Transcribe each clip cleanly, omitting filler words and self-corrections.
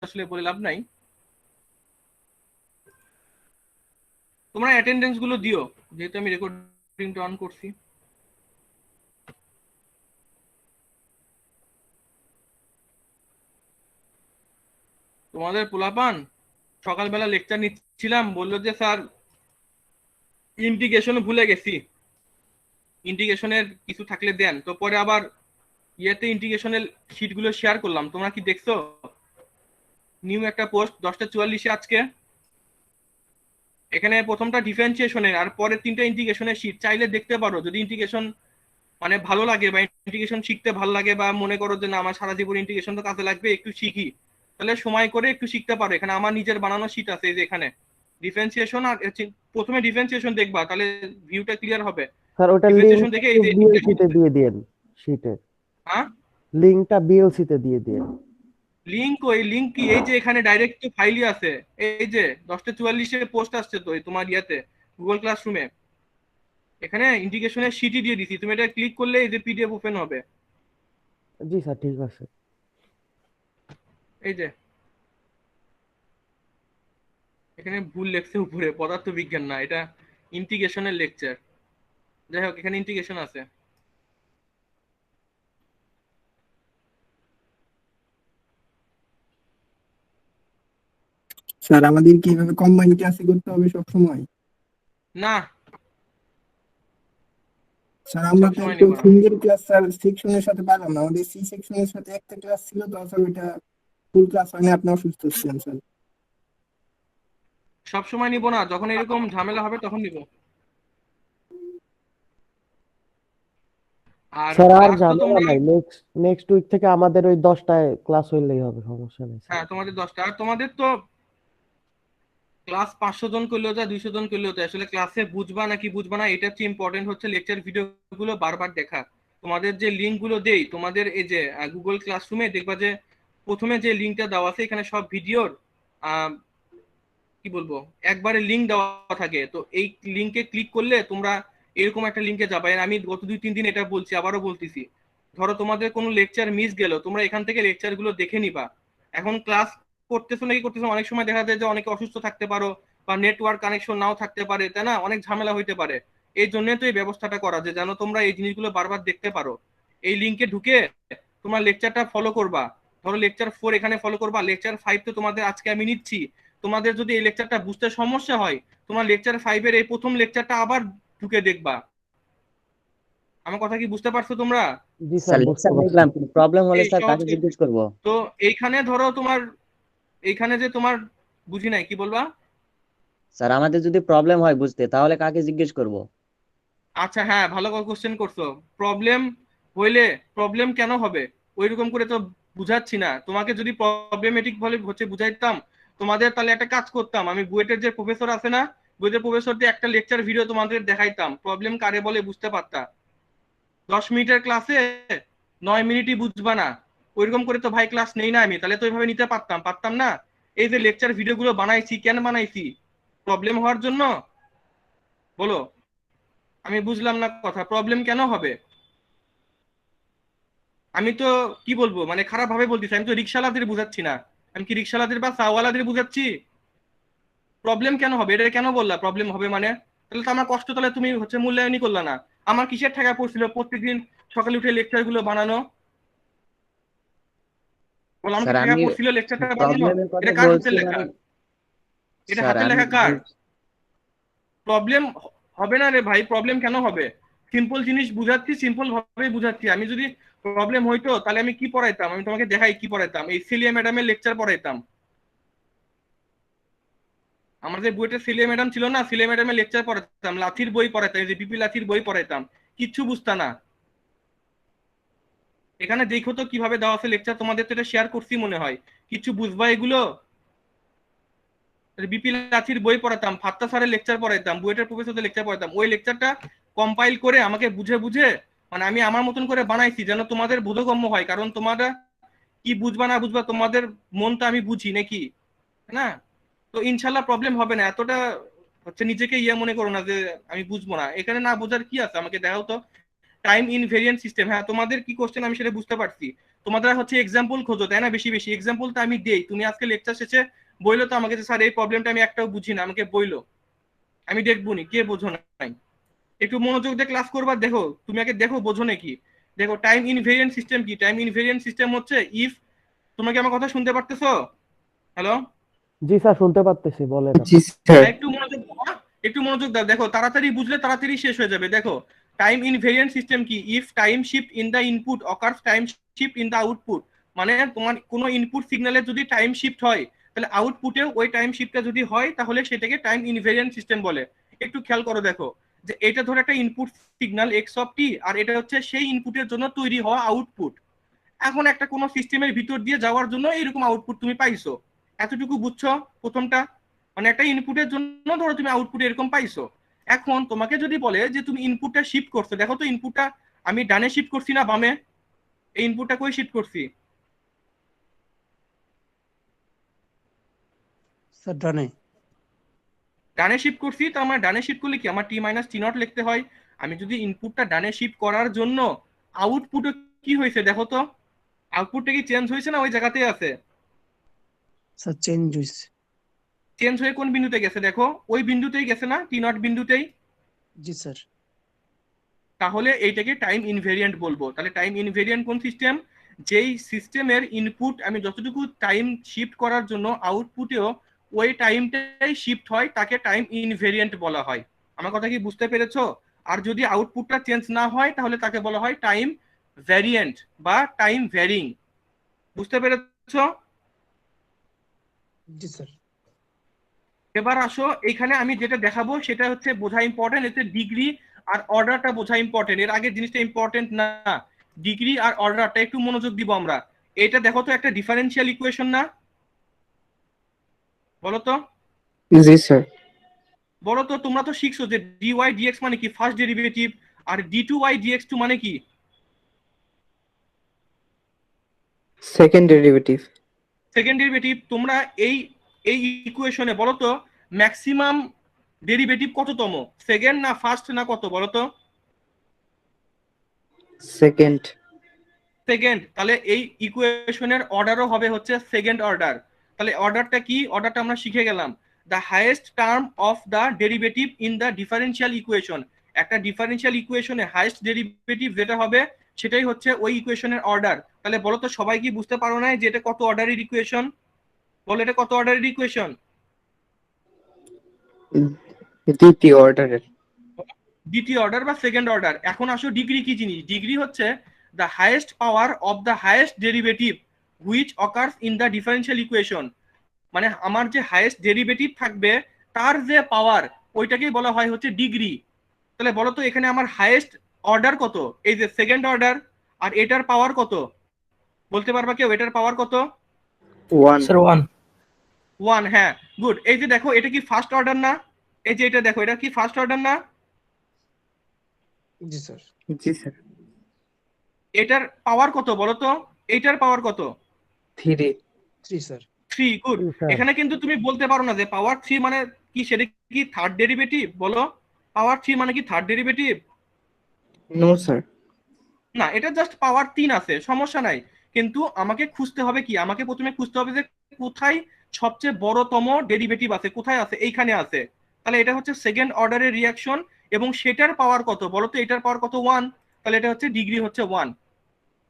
আসলে বলে লাভ নাই। তোমরা অ্যাটেন্ডেন্স গুলো দিও, যেহেতু আমি রেকর্ডিংটা অন করছি। তোমাদের পোলাপান সকালবেলা লেকচার নিচ্ছিলাম, বললো যে স্যার ইন্টিগ্রেশন ভুলে গেছি, ইন্টিগ্রেশনের কিছু থাকলে দেন। তো পরে আবার ইয়েতে ইন্টিগ্রেশনের শিটগুলো শেয়ার করলাম, তোমরা কি দেখছো? নিউ একটা পোস্ট 10টা 44-এ আজকে। এখানে প্রথমটা ডিফারেন্সিয়েশনের আর পরের তিনটা ইন্টিগ্রেশনের শিট, চাইলে দেখতে পারো। যদি ইন্টিগ্রেশন মানে ভালো লাগে বা ইন্টিগ্রেশন শিখতে ভালো লাগে, বা মনে করো যে না আমার সারা জীবন ইন্টিগ্রেশন তো কাজে লাগবে, একটু শিখি, তাহলে সময় করে একটু শিখতে পারো। এখানে আমার নিজের বানানো শিট আছে, এই যে এখানে ডিফারেন্সিয়েশন আর প্রথমে ডিফারেন্সিয়েশন দেখবা, তাহলে ভিউটা ক্লিয়ার হবে। স্যার ওটা লিঙ্ক ডিফারেন্সিয়েশন দেখে একটু এই যে বিএলসি তে দিয়ে দেন, শিটে হ্যাঁ লিঙ্কটা বিএলসি তে দিয়ে দেন। লিঙ্ক, ওই লিঙ্ক কি এই যে এখানে ডাইরেক্ট তো ফাইলই আছে। এই যে 10টা 44-এ পোস্ট আসছে তো এই তোমার ইয়াতে গুগল ক্লাসরুমে, এখানে ইন্টিগ্রেশনের শিটই দিয়ে দিছি। তুমি এটা ক্লিক করলে এই যে পিডিএফ ওপেন হবে। জি স্যার, ঠিক আছে। এই যে এখানে ভুল লেখছে উপরে, পদার্থ বিজ্ঞান না, এটা ইন্টিগ্রেশনের লেকচার। যাই হোক, এখানে ইন্টিগ্রেশন আছে। স্যার আমাদের কি এভাবে কম্বাইন ক্লাসে করতে হবে সব সময়? না, স্যার আমরা তো সবসময় একটু নিব না। সিঙ্গেল ক্লাস স্যার সেকশনের সাথে পারলাম না, আমাদের সি সেকশনের সাথে একটা ক্লাস ছিল তো স্যার, ওইটা ফুল ক্লাস হয়নি, আপনি অসুস্থ ছিলেন স্যার। সবসময় নিব না, যখন এরকম ঝামেলা হবে তখন নিব। আর স্যার আর ক্লাস তো ঝামেলা তোমরা, নাই, নেক্সট নেক্সট উইক থেকে আমাদের ওই 10টায় ক্লাস হইলেই হবে, সমস্যা নেই স্যার। হ্যাঁ তোমাদের 10টা। আর তোমাদের তো ক্লাস 500 জন করলেও যা, 200 জন করলেও তো আসলে ক্লাসে বুঝবা নাকি বুঝবা না, এটা হচ্ছে ইম্পর্টেন্ট, হচ্ছে লেকচার ভিডিও গুলো বারবার দেখা। তোমাদের যে লিঙ্ক গুলো দেই তোমাদের এই যে গুগল ক্লাসরুমে, দেখবা যে প্রথমে যে লিঙ্কটা দেওয়া আছে এখানে সব ভিডিওর কি বলবো একবারে লিঙ্ক দেওয়া থাকে। তো এই লিঙ্কে ক্লিক করলে তোমরা এরকম একটা লিঙ্কে যাবে। আর আমি গত 2-3 দিন এটা বলছি, আবারও বলতেছি, ধরো তোমাদের কোনো লেকচার মিস গেল, তোমরা এখান থেকে লেকচার গুলো দেখে নিবা। এখন ক্লাস করতেছো নাকি করতেছো, অনেক সময় দেখা যায় যে অনেকে অসুস্থ থাকতে পারো, বা নেটওয়ার্ক কানেকশন নাও থাকতে পারে, তাই না, অনেক ঝামেলা হইতে পারে। এই জন্য তো এই ব্যবস্থাটা করা, যে যেন তোমরা এই জিনিসগুলো বারবার দেখতে পারো। এই লিঙ্কে ঢুকে তোমরা লেকচারটা ফলো করবা। ধরো লেকচার 4 এখানে ফলো করবা, লেকচার 5 তো তোমাদের আজকে আমি নিচ্ছি। তোমাদের যদি এই লেকচারটা বুঝতে সমস্যা হয়, তোমার লেকচার 5-এর এই প্রথম লেকচারটা আবার ঢুকে দেখবা। আমার কথা কি বুঝতে পারছো তোমরা? জি স্যার, স্যার বুঝতে লেকচার পারছি। দেখলাম, কিন্তু প্রবলেম হলে এই স্যার সহজ কাকে এই। জিজ্ঞেস করব? তো এইখানে ধরো তোমার, এইখানে যে তোমার, বুঝি নাই কি বলবা। স্যার আমাদের যদি প্রবলেম হয় বুঝতে, তাহলে কাকে জিজ্ঞেস করব? আচ্ছা হ্যাঁ, ভালো কোশ্চেন করছো। প্রবলেম হইলে, প্রবলেম কেন হবে ওইরকম করে তো বুঝাচ্ছি না তোমাকে। যদি প্রবলেমেটিক বলে হচ্ছে বুঝাইতাম তোমাদের, তাহলে একটা কাজ করতাম, আমি বুয়েটের যে প্রফেসর আছে না, বুয়েটের প্রফেসর দিয়ে একটা লেকচার ভিডিও তোমাদের দেখাইতাম, প্রবলেম কারে বলে বুঝতে পারতা। 10 মিনিটের ক্লাসে 9 মিনিটই বুঝবা না, ওইরকম করে তো ভাই ক্লাস নেই না আমি, তাহলে তো ওইভাবে নিতে পারতাম, পারতাম না? এই যে লেকচার ভিডিওগুলো বানাইছি, কেন বানাইছি? প্রবলেম হওয়ার জন্য? বলো, আমি বুঝলাম না কথা, প্রবলেম কেন হবে? আমি তো কি বলবো, মানে খারাপ ভাবে বলতেছি, আমি তো রিক্সাওয়ালাদের বুঝাচ্ছি না। আমি কি রিক্সাওয়ালাদের বা চাওয়ালাদের বুঝাচ্ছি? প্রবলেম কেন হবে, এটা কেন বললা প্রবলেম হবে মানে? তাহলে তো আমার কষ্ট, তাহলে তুমি হচ্ছে মূল্যায়নই করলা না। আমার কিসের টাকা পড়ছিল প্রত্যেকদিন সকালে উঠে লেকচার গুলো বানানো? বলো, আমার কি স্যার টাকা আমি পড়ছিল লেকচারটা বানানো? প্রবলেমের কথা এটা কার বলছি হাতের লেখা? মানে, এটা স্যার হাতের আমি লেখা কার? বলছি। প্রবলেম হবে না রে ভাই, প্রবলেম কেন হবে? সিম্পল জিনিস বুঝাচ্ছি, সিম্পল ভাবে বুঝাচ্ছি। আমি যদি প্রবলেম হইতো তাহলে আমি কি পড়াইতাম, আমি তোমাকে দেখাই কি পড়াইতাম, এই সিলিয়া ম্যাডামের লেকচার পড়াইতাম। আমাদের বুয়েটের সিলিয়া ম্যাডাম ছিল না, সিলিয়া ম্যাডামের লেকচার পড়াইতাম, লাথির বই পড়াইতাম, এই যে বিপি লাথির বই পড়াইতাম। কিচ্ছু বুঝতা না। এখানে দেখো তো কিভাবে দেওয়া আছে লেকচার, তোমাদের তো এটা শেয়ার করছি মনে হয়। কিছু বুঝবা এগুলো? বিপি লাথির বই পড়াতাম, ফাত্তা স্যারের লেকচার পড়াইতাম, বুয়েটের প্রফেসরদের লেকচার পড়াইতাম। ওই লেকচারটা কম্পাইল করে আমাকে বুঝে বুঝে, মানে আমি আমার মতন করে বানাইছি যেন তোমাদের বোধগম্য হয়। কারণ তোমরা কি বুঝবা না বুঝবা, তোমাদের মন তো আমি বুঝি নাকি, না? তো ইনশাল্লাহ প্রবলেম হবে না। এতটা হচ্ছে নিজেকে ইয়ে মনে করো না যে আমি বুঝবো না। এখানে না বোঝার কি আছে, আমাকে দেখাও তো। টাইম ইনভেরিয়েন্ট সিস্টেম, হ্যাঁ তোমাদের কি কোশ্চেন আমি সেটা বুঝতে পারছি। তোমাদের হচ্ছে এক্সাম্পল খোঁজো, তাই না? বেশি বেশি এক্সাম্পল তো আমি দেই। তুমি আজকে লেকচার শেষে বইলো তো আমাকে যে স্যার এই প্রবলেমটা আমি একটাও বুঝি না, আমাকে বইলো, আমি দেখবো নি কে বোঝো নাই। একটু মনোযোগ দিয়ে ক্লাস করবা, দেখো তুমি আগে দেখো বোঝো নাকি। দেখো টাইম ইনভেরিয়েন্ট সিস্টেম কি? টাইম ইনভেরিয়েন্ট সিস্টেম হচ্ছে ইফ, তোমরা কি আমার কথা শুনতে পারতেছো? হ্যালো? জি স্যার, শুনতে পারতেছি, বলেন জি আপনি। স্যার। একটু মনোযোগ দাও, একটু মনোযোগ দাও, দেখো তাড়াতাড়ি বুঝলে তাড়াতাড়ি শেষ হয়ে যাবে। দেখো টাইম ইনভেরিয়েন্ট সিস্টেম কি? If time shift in the input occurs time shift in the output, মানে তোমার কোনো ইনপুট সিগন্যালে যদি টাইম শিফট হয় তাহলে আউটপুটেও ওই টাইম শিফটটা যদি হয় তাহলে সেটাকে টাইম ইনভেরিয়েন্ট সিস্টেম বলে। একটু খেয়াল করো, দেখো যে এটা ধরো একটা ইনপুট সিগন্যাল এক্স অফ টি, আর এটা হচ্ছে সেই ইনপুটের জন্য তৈরি হওয়া আউটপুট। এখন একটা কোনো সিস্টেমের ভিতর দিয়ে যাওয়ার জন্য এরকম আউটপুট তুমি পাইছো, এতটুকু বুঝছো প্রথমটা? মানে একটা ইনপুটের জন্য ধরো তুমি আউটপুট এরকম পাইছো। এখন তোমাকে যদি বলে যে তুমি ইনপুটটা শিফট করছো, দেখো তো ইনপুটটা আমি ডানে শিফট করছি না বামে? এই ইনপুটটা কই শিফট করছি? স্যার ডানে। ডানে শিফট করছি, তো আমার ডানে শিফট করলে কি আমার টি মাইনাস টি নট লিখতে হয়। আমি যদি ইনপুটটা ডানে শিফট করার জন্য আউটপুটে কি হয়েছে দেখো তো, আউটপুটটা কি চেঞ্জ হয়েছে না ওই জায়গাতেই আছে? স্যার চেঞ্জ হয়েছে। চেঞ্জ হয়ে কোন বিন্দুতে গেছে দেখো, ওই বিন্দুতেই গেছে না, টি নট বিন্দুতেই। G sir. তাহলে এইটাকে টাইম ইনভেরিয়েন্ট বলবো। তাহলে টাইম ইনভেরিয়েন্ট কোন সিস্টেম? যেই সিস্টেমের ইনপুট আমি যতটুকু টাইম শিফট করার জন্য আউটপুটেও ওই টাইমটাই শিফট হয় তাকে টাইম ইনভেরিয়েন্ট বলা হয়। আমার কথা কি বুঝতে পেরেছো? আর যদি আউটপুটটা চেঞ্জ না হয় তাহলে তাকে বলা হয় টাইম ভ্যারিয়েন্ট বা টাইম ভ্যারিং। বুঝতে পেরেছো? জি স্যার। এবার আসো, এখানে আমি যেটা দেখাবো সেটা হচ্ছে বোঝা ইম্পর্টেন্ট, এতে ডিগ্রি আর অর্ডারটা বোঝা ইম্পর্টেন্ট। এর আগে জিনিসটা ইম্পর্টেন্ট না, ডিগ্রি আর অর্ডারটা একটু মনোযোগ দিব আমরা। এটা দেখো তো একটা ডিফারেন্সিয়াল ইকুয়েশন না? বলো তো, জি স্যার। বলো তো, তোমরা তো শিখছো যে ডিওয়াই ডিএক্স মানে কি ফার্স্ট ডেরিভেটিভ, আর d two y d x two মানে কি সেকেন্ড ডেরিভেটিভ। Second derivative. তোমরা এই এই ইকুয়েশনে বলো তো ম্যাক্সিমাম ডেরিভেটিভ কততম, সেকেন্ড না ফার্স্ট না কত বলো তো? সেকেন্ড। সেকেন্ড। তাহলে এই ইকুয়েশনের অর্ডারও হবে হচ্ছে সেকেন্ড অর্ডার। তাহলে অর্ডারটা কি? অর্ডারটা আমরা শিখে গেলাম, the highest term of the derivative in the differential equation. একটা ডিফারেন্সিয়াল ইকুয়েশনে হাইয়েস্ট ডেরিভেটিভ যেটা হবে সেটাই হচ্ছে ওই ইকুয়েশনের অর্ডার। তাহলে বলো তো সবাই কি বুঝতে পারো না যে এটা কত অর্ডারের ইকুয়েশন? বলো এটা কত অর্ডারের ইকুয়েশন? দ্বিতীয় অর্ডারের। দ্বিতীয় অর্ডার বা সেকেন্ড অর্ডার। এখন আসো ডিগ্রি কি জিনিস? ডিগ্রি হচ্ছে the highest power of the highest derivative which occurs in the differential equation. মানে আমার যে হাইয়েস্ট ডেরিভেটিভ থাকবে তার যে পাওয়ার ওইটাকেই বলা হয় হচ্ছে ডিগ্রি। তাহলে বলো তো এখানে আমার হাইয়েস্ট অর্ডার কত? এই যে সেকেন্ড অর্ডার। আর এটার পাওয়ার কত বলতে পারবা কেউ? এটার পাওয়ার কত? 1 স্যার 1। 1। হ্যাঁ, গুড। এই যে দেখো এটা কি ফার্স্ট অর্ডার না? এই যে এটা দেখো, এটা কি ফার্স্ট অর্ডার না? জি স্যার। জি স্যার। এটার পাওয়ার কত বলো তো? এইটার পাওয়ার কত? 3 3 স্যার। 3। গুড। জি স্যার। এখানে কিন্তু তুমি বলতে পারো না যে পাওয়ার 3 মানে কি, সেটা কি থার্ড ডেরিভেটিভ? বলো, পাওয়ার 3 মানে কি থার্ড ডেরিভেটিভ? No sir. না, এটা জাস্ট পাওয়ার 3 আছে, সমস্যা নাই। কিন্তু আমাকে খুঁজতে হবে কি, আমাকে প্রথমে খুঁজতে হবে যে কোথায় সবচেয়ে বড়তম ডেরিভেটিভ আছে, কোথায় আছে? এইখানে আছে। তাহলে এটা হচ্ছে সেকেন্ড অর্ডারের রিয়াকশন, এবং সেটার পাওয়ার কত বলো তো? এটার পাওয়ার কত? 1। তাহলে এটা হচ্ছে ডিগ্রি হচ্ছে 1।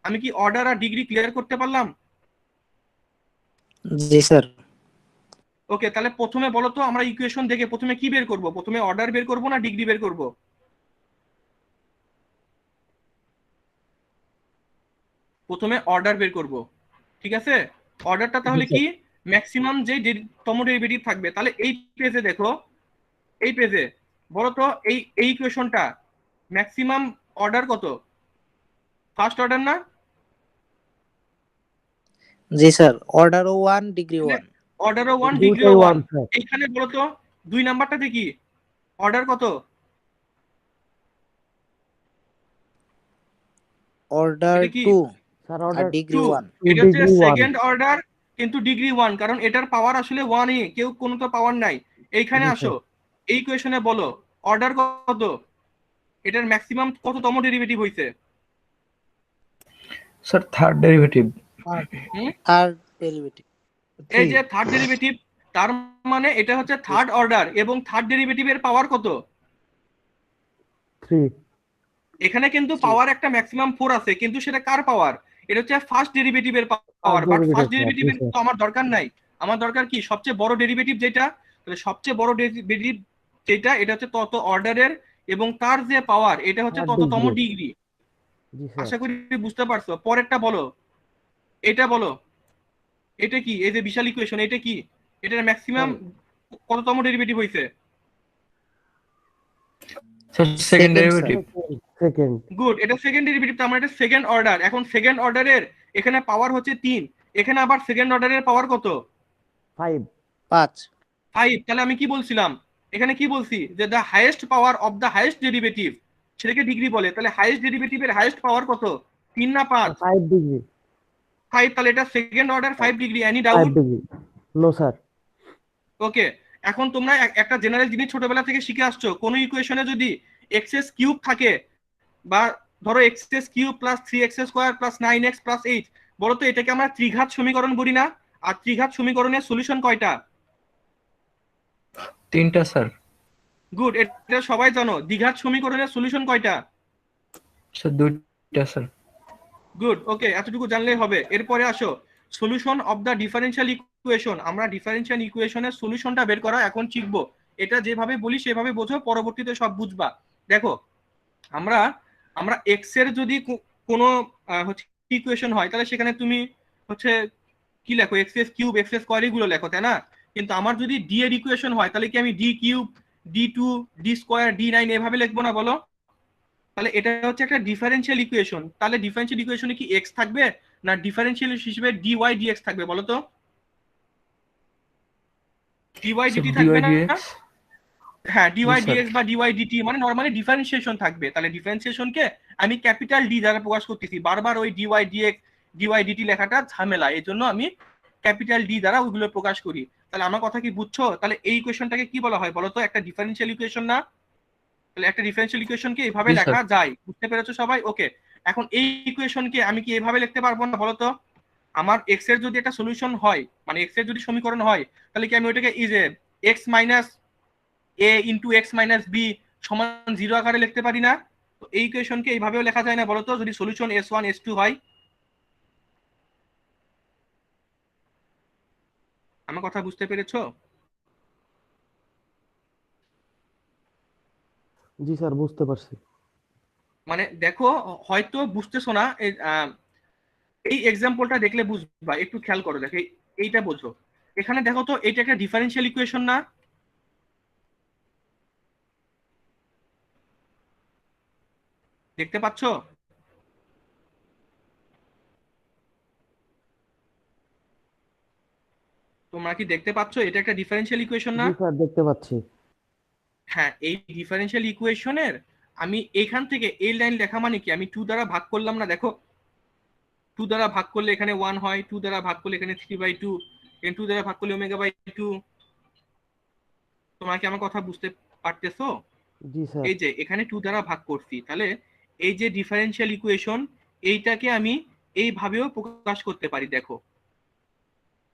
আমি কি অর্ডার আর ডিগ্রি ক্লিয়ার করতে পারলাম? জি স্যার। ওকে, তাহলে প্রথমে বলো তো আমরা ইকুয়েশন দেখে প্রথমে কি বের করব? প্রথমে অর্ডার বের করব না ডিগ্রি বের করব? প্রথমে অর্ডার বের করব, ঠিক আছে? অর্ডারটা তাহলে কি? ম্যাক্সিমাম যে তম ডেরিভেটিভ থাকবে। তাহলে এই পেজে দেখো, এই পেজে বলো তো এই ইকুয়েশনটা ম্যাক্সিমাম অর্ডার কত? ফার্স্ট অর্ডার না? জি স্যার, অর্ডারও 1 ডিগ্রি 1। অর্ডারও 1 দুইটাই ডিগ্রিও 1। 1 স্যার। এইখানে বলো তো 2 নাম্বারটাতে কি অর্ডার কত? অর্ডার এটা কি 2 স্যার আর অর্ডার ডিগ্রি 2? 1। এটা হচ্ছে ডিগ্রি 1। সেকেন্ড অর্ডার কিন্তু ডিগ্রি 1, কারণ এটার পাওয়ার আসলে 1ই, কেউ কোনো তো পাওয়ার নাই। এইখানে জি আসো, স্যার। এই ইকুয়েশনে বলো অর্ডার কত, এটার ম্যাক্সিমাম কততম ডেরিভেটিভ হইছে? Sir third derivative. Third derivative. এই যে থার্ড ডেরিভেটিভ, তার মানে এটা হচ্ছে থার্ড অর্ডার, এবং থার্ড ডেরিভেটিভের পাওয়ার কত? 3। এখানে কিন্তু পাওয়ার একটা ম্যাক্সিমাম 4 আছে, কিন্তু সেটা কার পাওয়ার? এটা হচ্ছে ফার্স্ট ডেরিভেটিভের পাওয়ার। বাট ফার্স্ট ডেরিভেটিভের তো আমার দরকার নাই, আমার দরকার কি সবচেয়ে বড় ডেরিভেটিভ যেটা। তাহলে সবচেয়ে বড় ডেরিভেটিভ যেটা, এটা হচ্ছে তত অর্ডারের, এবং তার যে পাওয়ার এটা হচ্ছে তততম ডিগ্রি। জি স্যার। আশা করি বুঝতে পারছো। পরেরটা বলো, এটা বলো, এটা কি? এই যে বিশাল ইকুয়েশন, এটা কি? এটার ম্যাক্সিমাম কততম ডেরিভেটিভ হইছে? Sir second derivative. Second. Good, এটা সেকেন্ড ডেরিভেটিভ, তার মানে এটা সেকেন্ড অর্ডার। এখন সেকেন্ড অর্ডারের এখানে পাওয়ার হচ্ছে 3, এখানে আবার সেকেন্ড অর্ডারের পাওয়ার কত? 5। 5। তাহলে আমি কি বলছিলাম? এখানে কি বলছি? যে the highest power of the highest derivative, সেটাকে ডিগ্রি বলে। তাহলে হাইয়েস্ট ডেরিভেটিভের হাইয়েস্ট পাওয়ার কত? 3 না 5? 5 ডিগ্রি। 5। তাহলে এটা second order 5 degree. Any doubt? 5 degree. No sir. Okay, এখন তোমরা একটা জেনারেল জিনিস ছোটবেলা থেকে শিখে আসছো, কোন ইকুয়েশনে যদি এক্স কিউব থাকে, বা ধরো x cube plus 3x square plus 9x plus 8, বলো তো এটাকে আমরা ত্রিঘাত সমীকরণ বলি না? আর ত্রিঘাত সমীকরণের সলিউশন কয়টা? 3টা স্যার। গুড, এটা সবাই জানো। দ্বিঘাত সমীকরণের সলিউশন কয়টা? স্যার 2টা স্যার। গুড, ওকে, এতটুকু জানলেই হবে। এরপরে আসো solution of the differential equation. আমরা ডিফারেনশিয়াল ইকুয়েশনের সলিউশনটা বের করা এখন শিখবো। এটা যেভাবে বলি সেভাবে বোঝো, পরবর্তীতে সব বুঝবা। দেখো, আমরা আমরা এক্স এর যদি কোনো হচ্ছে ইকুয়েশন হয়, তাহলে সেখানে তুমি হচ্ছে কি লেখো? এক্স কিউব, এক্স স্কয়ার, এগুলো লেখো, তাই না? কিন্তু আমার যদি ডি এর ইকুয়েশন হয়, তাহলে কি আমি D cube, D2, D square, D9 এভাবে লিখবো না, বলো? তাহলে এটা হচ্ছে একটা ডিফারেনশিয়াল ইকুয়েশন। তাহলে ডিফারেনশিয়াল ইকুয়েশনে কি এক্স থাকবে, না ডিফারেনশিয়াল হিসেবে ডিওয়াই ডিএক্স থাকবে, বলো তো? ডিওয়াই ডিটি থাকবে না? হ্যাঁ, ডিওয়াই ডিএক্স বা ডিওয়াই ডিটি, মানে নরমালি ডিফারেন্সিয়েশন থাকবে। তাহলে ডিফারেন্সিয়েশনকে আমি ক্যাপিটাল ডি দ্বারা প্রকাশ করতেছি। বারবার ওই ডিওয়াই ডিএক্স, ডিওয়াই ডিটি লেখাটা ঝামেলা, এই জন্য আমি ক্যাপিটাল ডি দ্বারা ওইগুলো প্রকাশ করি। তাহলে আমার কথা কি বুঝছো? তাহলে এই ইকুয়েশনটাকে কি বলা হয় বলো তো? একটা ডিফারেনশিয়াল ইকুয়েশন না? তাহলে একটা ডিফারেনশিয়াল ইকুয়েশনকে এইভাবে লেখা যায়, বুঝতে পেরেছো সবাই? ওকে, এখন এই ইকুয়েশনকে আমি কি এইভাবে লিখতে পারবো না, বলো তো? আমার এক্স এর যদি একটা সলিউশন হয়, মানে এক্স এর যদি সমীকরণ হয়, তাহলে কি আমি ওইটাকে এই যে এক্স মাইনাস এ ইন্টু এক্স মাইনাস বি সমান 0 আকারে লিখতে পারি না? তো এই ইকুয়েশনকে এইভাবেও লেখা যায় না, বলো তো, যদি সলিউশন S1 S2 হয়? আমার কথা বুঝতে পেরেছো? জি স্যার, বুঝতে পারছি। মানে দেখো, হয়তো বুঝতেছো না, এই এক্সাম্পলটা দেখলে বুঝবা। একটু খেয়াল করো, দেখো এইটা বোঝো। এখানে দেখো তো, এটা একটা ডিফারেনশিয়াল ইকুয়েশন না? দেখতে পাচ্ছ? তোমরা কি দেখতে পাচ্ছ এটা একটা ডিফারেনশিয়াল ইকুয়েশন না? জি স্যার, দেখতে পাচ্ছি। হ্যাঁ, এই ডিফারেনশিয়াল ইকুয়েশনের আমি এখান থেকে এই লাইন লেখা মানে কি, আমি 2 দ্বারা ভাগ করলাম না? দেখো, 2 দ্বারা ভাগ করলে এখানে 1 হয়, 2 দ্বারা ভাগ করলে এখানে 3/2, এখানে 2 দ্বারা ভাগ করলে ω/2। তোমরা কি আমার কথা বুঝতে পারতেছো? জি স্যার। এই যে এখানে 2 দ্বারা ভাগ করছি, তাহলে এই যে ডিফারেনশিয়াল ইকুয়েশন, এইটাকে আমি এইভাবেও প্রকাশ করতে পারি। দেখো,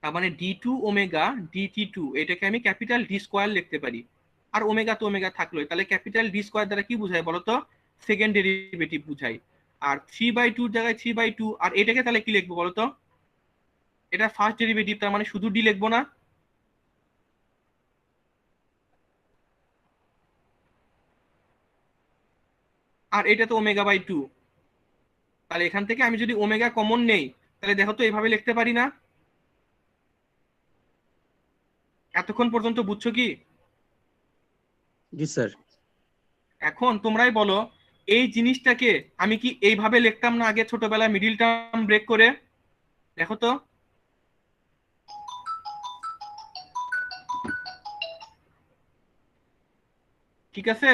তার মানে d2 ওমেগা dt2, এটাকে আমি ক্যাপিটাল ডি স্কয়ার লিখতে পারি। আর ওমেগা তো ওমেগা থাকলোই, তাহলে ক্যাপিটাল ডি স্কয়ার দ্বারা কি বোঝায় বলো তো? সেকেন্ড ডেরিভেটিভ বুঝাই। আর 3/2 জায়গায় 3/2, আর এটাকে তাহলে কি লিখবো বলো তো? এটা ফার্স্ট ডেরিভেটিভ, তার মানে শুধু ডি লিখবো না? আর এটা তো ω/2, তাহলে এখান থেকে আমি যদি ওমেগা কমন নেই, তাহলে দেখো তো এইভাবে লিখতে পারি না? এতক্ষণ পর্যন্ত বুঝছো কি? জি স্যার। এখন তোমরাই বলো, এই জিনিসটাকে আমি কি এইভাবে লিখতাম না আগে ছোটবেলায় মিডিল টার্ম ব্রেক করে? দেখো তো, ঠিক আছে?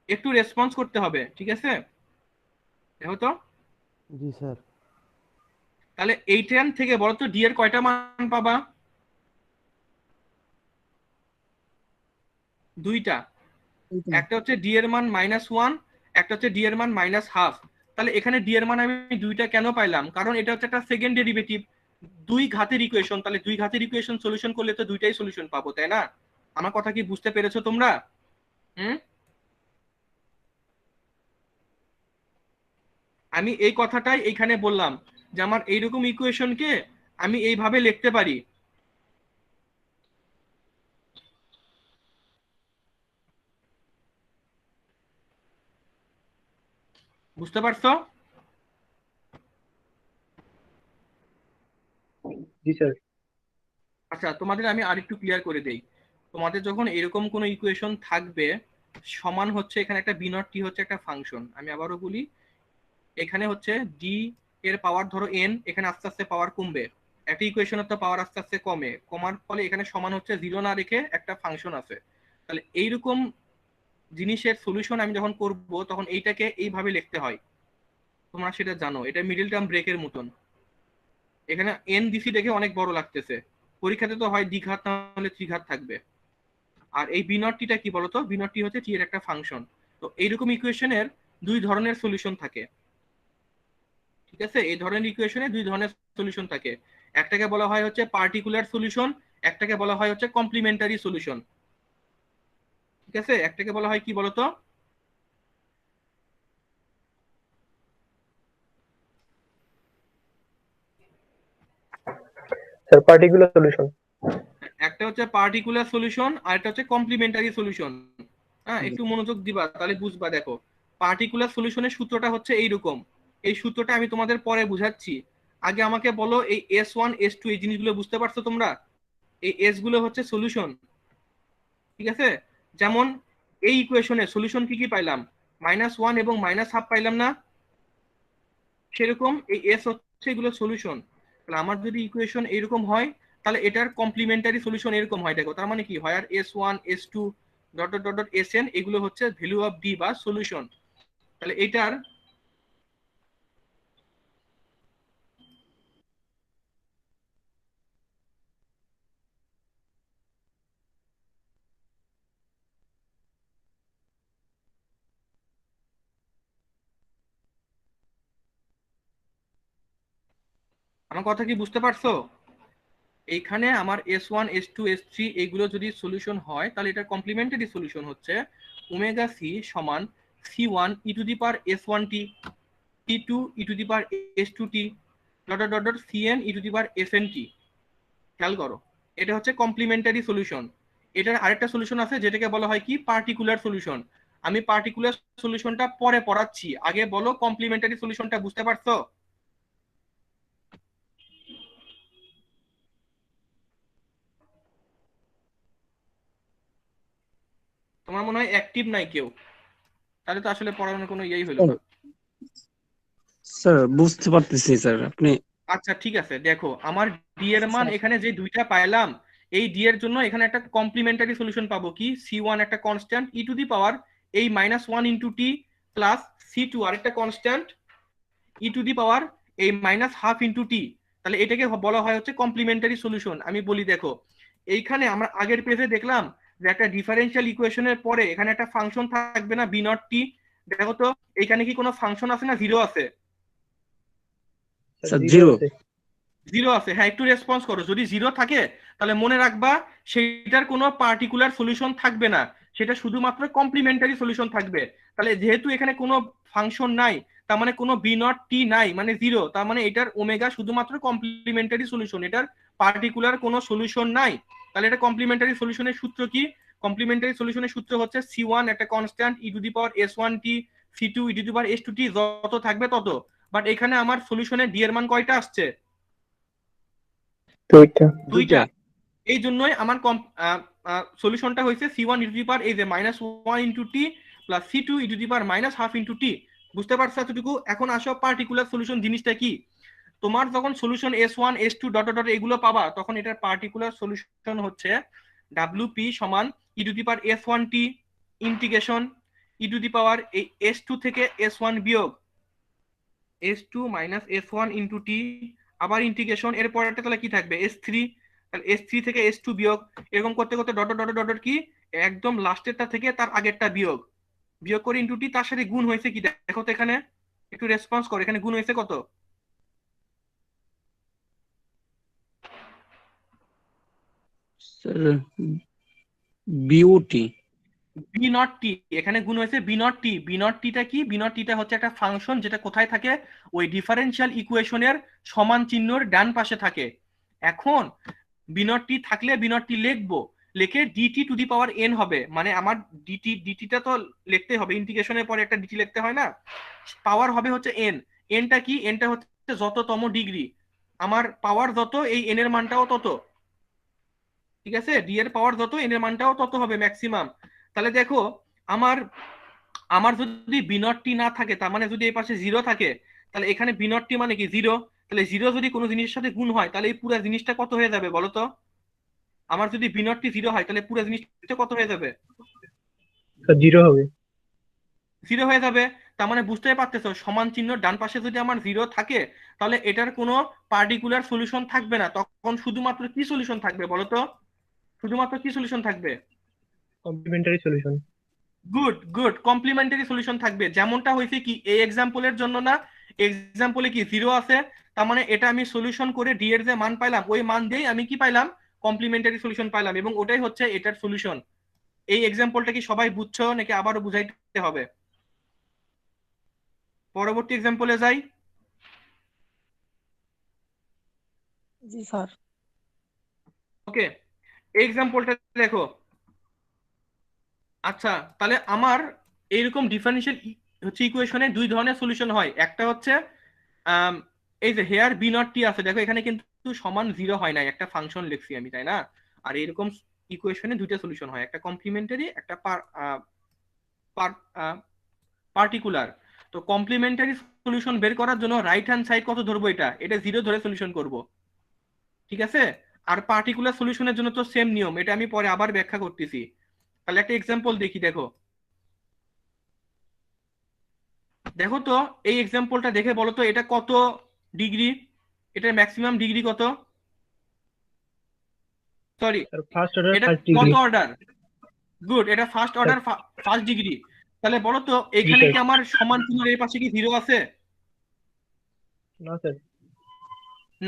একটু রেসপন্স করতে হবে, ঠিক আছে? দেখো তো, জি স্যার। তাহলে এইখান থেকে বলো তো ডি এর কয়টা মান পাবা? 2টা। একটা হচ্ছে ডি এর মান -1, একটা হচ্ছে ডি এর মান মাইনাস হাফ। তাহলে এখানে ডি এর মান আমি দুইটা কেন পাইলাম? কারণ এটা হচ্ছে একটা সেকেন্ড ডেরিভেটিভ, দুই ঘাতের ইকুয়েশন। তাহলে দুই ঘাতের ইকুয়েশন সলিউশন করলে তো দুইটাই সলিউশন পাবো, তাই না? আমার কথা কি বুঝতে পেরেছো তোমরা? আমি এই কথাটাই এইখানে বললাম যে আমার এইরকম ইকুয়েশনকে আমি এইভাবে লিখতে পারি। বুঝতে পারছো? জি স্যার। আচ্ছা, তোমাদের আমি আরেকটু ক্লিয়ার করে দেই। তোমাদের যখন এরকম কোনো ইকুয়েশন থাকবে সমান হচ্ছে, এখানে একটা বি নট টি হচ্ছে একটা ফাংশন, আমি আবারও বলি, এখানে হচ্ছে ডি এর পাওয়ার ধরো এন, এখানে আস্তে আস্তে পাওয়ার কমবে, একটা ইকুয়েশনের তো পাওয়ার আস্তে আস্তে কমে, কমার ফলে এখানে সমান হচ্ছে জিরো না রেখে একটা ফাংশন আছে। তাহলে এইরকম জিনিসের সলিউশন আমি যখন করব তখন এইটাকে এইভাবে লিখতে হয়, তোমরা সেটা জানো, এটা মিডল টার্ম ব্রেকের মতন। এখানে এন দিসি দেখে অনেক বড় লাগতেছে, পরীক্ষাতে তো হয় দ্বিঘাত না হলে ত্রিঘাত থাকবে। আর এই বি নট টিটা কি বলতো? বি নট টি হচ্ছে টি এর একটা ফাংশন। তো এইরকম ইকুয়েশনের দুই ধরনের সলিউশন থাকে, ঠিক আছে? এই ধরনের ইকুয়েশনে দুই ধরনের সলিউশন থাকে, একটাকে বলা হয় হচ্ছে পার্টিকুলার সলিউশন, একটাকে বলা হয় হচ্ছে কমপ্লিমেন্টারি সলিউশন। ঠিক আছে, একটাকে বলা হয় কি বলতো? Sir particular solution. একটা হচ্ছে পার্টিকুলার সলিউশন আর একটা হচ্ছে কমপ্লিমেন্টারি সলিউশন। হ্যাঁ, একটু মনোযোগ দিবা তাহলে বুঝবা। দেখো, পার্টিকুলার সলিউশনের সূত্রটা হচ্ছে এইরকম, এই সূত্রটা আমি তোমাদের পরে বুঝাচ্ছি। আগে আমাকে বলো এই S1 S2 এই জিনিসগুলো বুঝতে পারছো তোমরা? এই এস গুলো হচ্ছে সলিউশন, ঠিক আছে? যেমন এই ইকুয়েশনে সলিউশন কি কি পাইলাম? -1 এবং -1/2 পাইলাম না? সেরকম এই এস হচ্ছে এগুলো সলিউশন। তাহলে আমার যদি ইকুয়েশন এরকম হয় তাহলে এটার কমপ্লিমেন্টারি সলিউশন এরকম হয়। দেখো, তার মানে কি হয়, আর S1 S2 dot dot dot dot Sn এগুলো হচ্ছে ভ্যালু অফ ডি বা সলিউশন। তাহলে এটার আমার কথা কি বুঝতে পারছো? এইখানে আমার S1 S2 S3 এগুলো যদি সলিউশন হয় তাহলে এটার কমপ্লিমেন্টারি সলিউশন হচ্ছে ওমেগা সি সমান C1 E to the power S1t C2 e to the power S2t dot dot dot Cn E to the power Snt। খেয়াল করো, এটা হচ্ছে কমপ্লিমেন্টারি সলিউশন। এটার আরেকটা সলিউশন আছে যেটাকে বলা হয় কি পার্টিকুলার সলিউশন। আমি পার্টিকুলার সলিউশনটা পরে পড়াচ্ছি, আগে বলো কমপ্লিমেন্টারি সলিউশনটা বুঝতে পারছো? তোমার মনে হয় অ্যাক্টিভ নাই কেউ, তাহলে তো আসলে পড়ানোর কোনো ইয়েই হলো না। স্যার বুঝতে পারতেছি স্যার আপনি। আচ্ছা ঠিক আছে, দেখো আমার ডি এর মান এখানে যে দুইটা পাইলাম, এই ডি এর জন্য এখানে একটা কমপ্লিমেন্টারি সলিউশন পাবো কি, C1 একটা constant E to the power এই -1 ইন্টু টি প্লাস C2 আরেকটা constant E to the power এই -1/2 ইন্টু টি। তাহলে এটাকে বলা হয় হচ্ছে কমপ্লিমেন্টারি সলিউশন। আমি বলি, দেখো এইখানে আমরা আগের পেজে দেখলাম যে একটা ডিফারেন্সিয়াল ইকুয়েশনের পরে এখানে একটা ফাংশন থাকবে না, বি নট টি। দেখো তো এইখানে কি কোনো ফাংশন আছে না জিরো আছে? Sir zero. জিরো আছে, হ্যাঁ একটু রেসপন্স করো। যদি জিরো থাকে তাহলে মনে রাখবা সেটার কোনো পার্টিকুলার সলিউশন থাকবে না, সেটা শুধুমাত্র কমপ্লিমেন্টারি সলিউশন থাকবে। তাহলে যেহেতু এখানে কোনো ফাংশন নাই, তার মানে কোনো বি নট টি নাই, মানে জিরো, তার মানে এটার ওমেগা শুধুমাত্র কমপ্লিমেন্টারি সলিউশন, এটার পার্টিকুলার কোনো সলিউশন নাই। তাহলে এটা কমপ্লিমেন্টারি সলিউশনের সূত্র কি? কমপ্লিমেন্টারি সলিউশনের সূত্র হচ্ছে C1 একটা constant E to the power S1t C2 e to the power S2t, যত থাকবে তত। বাট এখানে আমার সলিউশনে ডি এর মান কয়টা আসছে? দুইটা। এই জন্যই আমার সলিউশনটা হয়েছে C1 E to the power এই যে -1 into t plus C2 e to the power -1/2 into t. বুঝতে পারছো এতটুকু? এখন আসো পার্টিকুলার সলিউশন জিনিসটা কি। তোমার যখন solution S1 S2 dot dot এগুলো পাবা তখন এটার পার্টিকুলার সলিউশন হচ্ছে WP সমান e to the power S1t integration e to the power এই S2 থেকে S1 বিয়োগ S2 মাইনাস S1 ইন্টু টি, আবার ইন্টিগ্রেশন, এর পরেরটা তাহলে কি থাকবে S3, তাহলে S3 থেকে S2 বিয়োগ, এরকম করতে করতে ডট ডট ডট ডট কি একদম লাস্টেরটা থেকে তার আগেরটা বিয়োগ। বিয়োগ করে ইনটু টি, তার সাথে গুণ হয়েছে কি দেখো তো এখানে, একটু রেসপন্স করো, এখানে গুণ হয়েছে কত? Sir beauty. B naught t, এখানে গুণ হয়েছে B naught t. B naught টিটা কি? বি নট টিটা হচ্ছে একটা ফাংশন যেটা কোথায় থাকে, ওই ডিফারেনশিয়াল ইকুয়েশনের সমান চিহ্নর ডান পাশে থাকে। এখন বি নট টি থাকলে বি নট টি লিখবো, লিখে dt to the power n হবে, মানে আমার ডিটিটা তো লিখতে হবে, ইন্টিগ্রেশনের পরে একটা ডিটি লিখতে হয় না, পাওয়ার হবে হচ্ছে এন। এনটা কি? এনটা হচ্ছে যততম ডিগ্রি, আমার পাওয়ার যত এই এন এর মানটাও তত, ঠিক আছে? ডি এর পাওয়ার যত এন এর মানটাও তত হবে ম্যাক্সিমাম। তাহলে দেখো আমার আমার যদি বি নট টি না থাকে, তার মানে যদি এই পাশে জিরো থাকে, তাহলে এখানে বি নট টি মানে কি? জিরো। তাহলে জিরো যদি কোনো জিনিসের সাথে গুণ হয়, তাহলে এই পুরো জিনিসটা কত হয়ে যাবে বলো তো? আমার যদি বি নট টি জিরো হয়, তাহলে পুরো জিনিসটা কত হয়ে যাবে? স্যার 0 হবে। জিরো হয়ে যাবে। তার মানে বুঝতেই পারতেছো, সমান চিহ্ন ডান পাশে যদি আমার জিরো থাকে, তাহলে এটার কোনো পার্টিকুলার সলিউশন থাকবে না। তখন শুধুমাত্র কি সলিউশন থাকবে বলো তো? শুধুমাত্র কি সলিউশন থাকবে? Complementary solution. Good good, complementary solution থাকবে। যেমনটা হয়েছে কি এই এক্সাম্পলের জন্য না, এক্সাম্পলে কি জিরো আছে, তার মানে এটা আমি সলিউশন করে ডি এর যে মান পাইলাম, ওই মান দিয়েই আমি কি পাইলাম? কমপ্লিমেন্টারি সলিউশন পাইলাম, এবং ওটাই হচ্ছে এটার সলিউশন। এই এক্সাম্পলটা কি সবাই বুঝছো নাকি আবারও বুঝাইতে হবে? পরবর্তী এক্সাম্পলে যাই। জি স্যার। ওকে, এই এক্সাম্পলটা দেখো। আচ্ছা, তাহলে আমার এইরকম ডিফারেনশিয়াল হচ্ছে ইকুয়েশনে দুই ধরনের সলিউশন হয়। একটা হচ্ছে এই যে হেয়ার বি নট টি আছে, দেখো এখানে কিন্তু সমান জিরো হয় নাই, একটা ফাংশন লিখছি আমি, তাই না? আর এরকম ইকুয়েশনে দুইটা সলিউশন হয়, একটা কমপ্লিমেন্টারি, একটা পার্টিকুলার। তো কমপ্লিমেন্টারি সলিউশন বের করার জন্য রাইট হ্যান্ড সাইড কত ধরবো? এটা জিরো ধরে সলিউশন করব, ঠিক আছে? আর পার্টিকুলার সলিউশনের জন্য তো সেম নিয়ম, এটা আমি পরে আবার ব্যাখ্যা করতেছি। তাহলে একটা এক্সাম্পল দেখি, দেখো দেখো তো এই এক্সাম্পলটা দেখে বলো তো এটা কত ডিগ্রি, এটার ম্যাক্সিমাম ডিগ্রি কত? সরি, স্যার ফার্স্ট অর্ডার এটা ফার্স্ট কত ডিগ্রি। অর্ডার? গুড, এটা ফার্স্ট অর্ডার ফার্স্ট ডিগ্রি। তাহলে বলো তো জি এখানে স্যার। কি আমার সমান চিহ্নের এই পাশে কি জিরো আছে? না স্যার।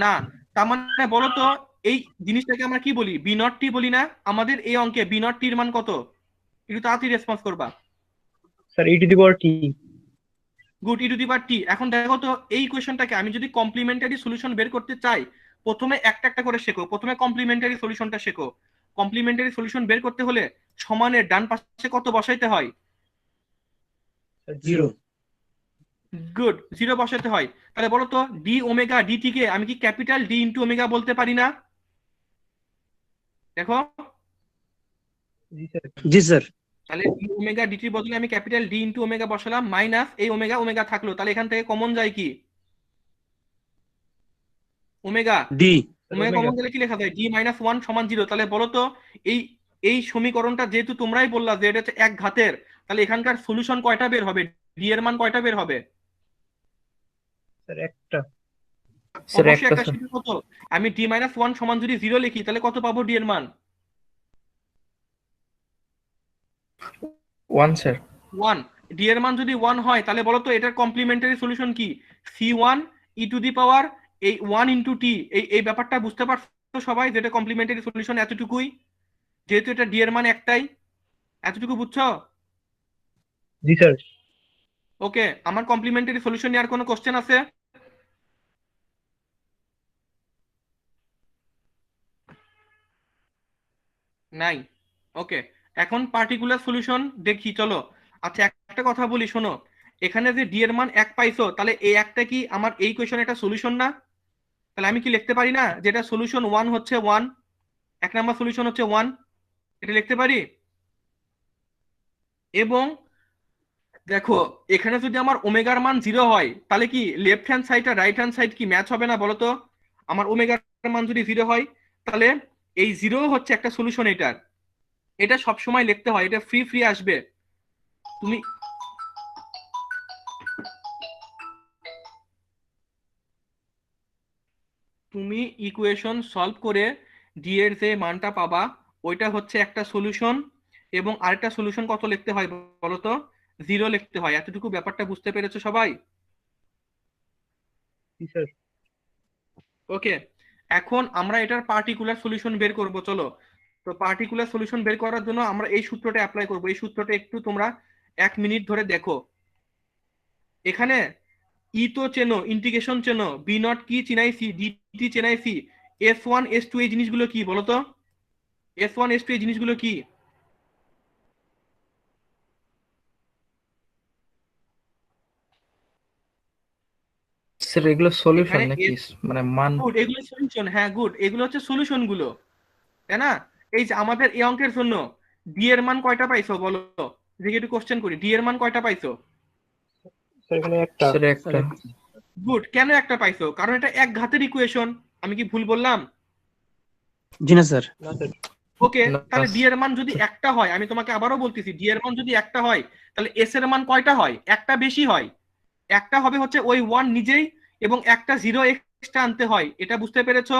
না। তার মানে বলো তো এই জিনিসটাকে আমরা কি বলি? বি নট টি বলি না? আমাদের এই অঙ্কে বি নট টির মান কত? একটু তাড়াতাড়ি রেসপন্স করবা। Sir e to the power t. Good, e to the power t. এখন দেখো তো এই কোয়েশনটাকে আমি যদি কমপ্লিমেন্টারি সলিউশন বের করতে চাই, প্রথমে একটা একটা করে শেখো, প্রথমে কমপ্লিমেন্টারি সলিউশনটা শেখো। কমপ্লিমেন্টারি সলিউশন বের করতে হলে সমানের ডান পাশে কত বসাইতে হয়? স্যার 0। জিরো। গুড, জিরো বসাতে হয়। তাহলে বলো তো ডি ওমেগা ডিটি কে আমি কি ক্যাপিটাল ডি ইনটু ওমেগা বলতে পারি না? দেখো, জি স্যার। জি স্যার। তাহলে ডি ওমেগা ডিটির বদলে আমি ক্যাপিটাল ডি ইনটু ওমেগা বসালাম, মাইনাস এই ওমেগা, ওমেগা থাকলো, তাহলে এখান থেকে কমন যায় কি? Omega. D. Omega omega. Common গেলে কি লেখা যায়? ডি মাইনাস ওয়ান সমান জিরো। তাহলে বলো তো এই এই সমীকরণটা যেহেতু তোমরাই বললা যে এটা হচ্ছে এক ঘাতের, তাহলে এখানকার সলিউশন কয়টা বের হবে? ডি এর মান কয়টা বের হবে? স্যার একটা। স্যার অবশ্যই একটা একটা, স্যার। সেটা কত? আমি ডি মাইনাস ওয়ান সমান যদি জিরো লিখি, তাহলে কত পাবো ডি এর মান? 1 স্যার। ওয়ান। ডি এর মান যদি ওয়ান হয়, তাহলে বলো তো এটার কমপ্লিমেন্টারি সলিউশন কি? C one e to the power এই ওয়ান ইন্টু টি। এই ব্যাপারটা বুঝতে পারছো সবাই, যেটা কমপ্লিমেন্টারি সলিউশন এতটুকুই, যেহেতু এটা ডি এর মান একটাই। এতটুকু বুঝছো? জি স্যার। ওকে, আমার কমপ্লিমেন্টারি সলিউশন নিয়ে আর কোনো কোশ্চেন আছে? নাই। ওকে, এখন পার্টিকুলার সলিউশন দেখি চলো। আচ্ছা, একটা কথা বলি শোনো, এখানে যে ডি এর মান এক পাইছো, তাহলে এই একটা কি আমার এই কোয়েশন একটা সলিউশন না? তাহলে আমি কি লিখতে পারি না যেটা সলিউশন ওয়ান হচ্ছে ওয়ান, এক নাম্বার সলিউশন হচ্ছে ওয়ান, এটা লিখতে পারি? এবং দেখো এখানে যদি আমার ওমেগার মান জিরো হয়, তাহলে কি লেফট হ্যান্ড সাইড আর রাইট হ্যান্ড সাইড কি ম্যাচ হবে না বলো তো? আমার ওমেগার মান যদি জিরো হয়, তাহলে এই জিরো হচ্ছে একটা সলিউশন এটার। এটা সব সময় লিখতে হয়, এটা ফ্রি ফ্রি আসবে। তুমি তুমি ইকুয়েশন সলভ করে ডি এর যে মানটা পাবা, ওইটা হচ্ছে একটা সলিউশন। এবং আরেকটা সলিউশন কত লিখতে হয় বলো তো? জিরো লিখতে হয়। এতটুকু ব্যাপারটা বুঝতে পেরেছো সবাই? জি স্যার। ওকে, এখন আমরা এটার পার্টিকুলার সলিউশন বের করব। চলো, তো পার্টিকুলার সলিউশন বের করার জন্য আমরা এই সূত্রটা অ্যাপ্লাই করব। এই সূত্রটা একটু তোমরা 1 মিনিট ধরে দেখো। এখানে ই তো চেনো, ইন্টিগ্রেশন চেনো, বি নট কি চিনাইছি, ডিটি চেনাইছি, S1 S2 এই জিনিসগুলো কি বলো তো? S1 S2 এই জিনিসগুলো কি? স্যার এগুলো সলিউশন এখানে নাকি মানে মান? গুড, এগুলো সলিউশন। হ্যাঁ গুড, এগুলো হচ্ছে সলিউশন গুলো, তাই না? এই যে আমাদের এই অঙ্কের জন্য ডি এর মান কয়টা পাইছো বলো? দেখি একটু কোশ্চেন করি, ডি এর মান কয়টা পাইছো? স্যার এখানে একটা। স্যার একটা। গুড, কেন একটা পাইছো? কারণ এটা এক ঘাতের ইকুয়েশন। আমি কি ভুল বললাম? জি না স্যার। না স্যার। ওকে, না, তাহলে ডি এর মান যদি একটা হয়, আমি তোমাকে আবারও বলতেছি, ডি এর মান যদি একটা হয় তাহলে এস এর মান কয়টা হয়? একটা বেশি হয়। একটা হবে হচ্ছে ওই ওয়ান নিজেই, এবং একটা জিরো এক্সট্রা আনতে হয়। এটা বুঝতে পেরেছো?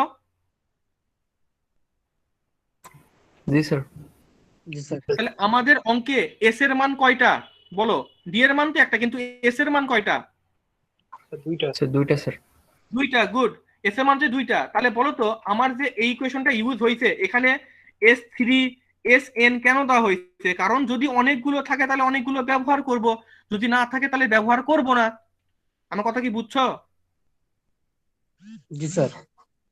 জি স্যার। জি স্যার। তাহলে আমাদের অঙ্কে এস এর মান কয়টা বলো? ডি এর মান তো একটা, কিন্তু এস এর মান কয়টা? স্যার দুইটা। স্যার দুইটা স্যার। দুইটা। গুড, এস এর মান যে দুইটা। তাহলে বলো তো আমার যে এই ইকুয়েশনটা ইউজ হয়েছে এখানে S3 SN কেন দেওয়া হয়েছে? কারণ যদি অনেকগুলো থাকে তাহলে অনেকগুলো ব্যবহার করব, যদি না থাকে তাহলে ব্যবহার করব না। আমার কথা কি বুঝছো? জি স্যার।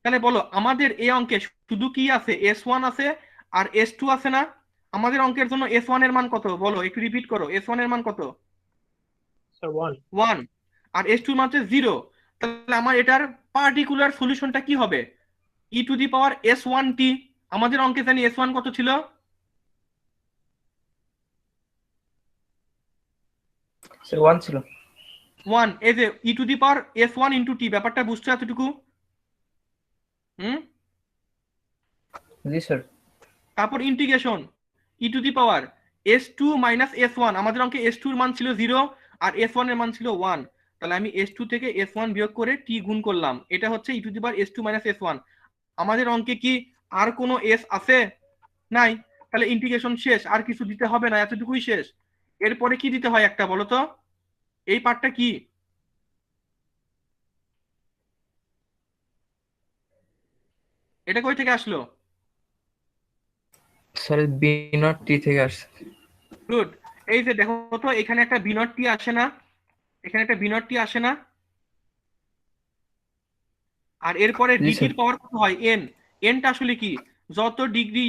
তাহলে বলো আমাদের এই অঙ্কে শুধু কি আছে? S1 আছে আর S2 আছে না? আমাদের অঙ্কের জন্য S1 এর মান কত বলো, একটু রিপিট করো। S1 এর মান কত? স্যার 1। 1। আর S2 এর মান হচ্ছে 0। তাহলে আমার এটার পার্টিকুলার সলিউশনটা কি হবে? e⁻s1t। আমাদের অঙ্কে জানি S1 কত ছিল? স্যার 1 ছিল। 1। এই যে e⁻s1 * t, ব্যাপারটা বুঝছো এতটুকু? হুম। জি স্যার। তারপর ইন্টিগ্রেশন e⁻s2 - s1। আমাদের অঙ্কে S2 এর মান ছিল 0 আর S1 এর মান ছিল 1। তাহলে আমি S2 থেকে S1 বিয়োগ করে t গুণ করলাম, এটা হচ্ছে e⁻s2 - s1। আমাদের অঙ্কে কি আর কোনো s আছে? নাই। তাহলে ইন্টিগ্রেশন শেষ, আর কিছু দিতে হবে না, এতটুকুই শেষ। এরপরে কি দিতে হয় একটা বলো তো? এই পার্টটা কি? এটা কই থেকে আসলো? স্যার বি নট টি থেকে আসছে। গুড। এই যে দেখো তো, এখানে একটা b0 t আসে না? এখানে একটা b0 t আসে না? আর এরপরে জি স্যার। ডিটির পাওয়ার কত হয়? এন। এনটা আসলে কি? যত ডিগ্রি,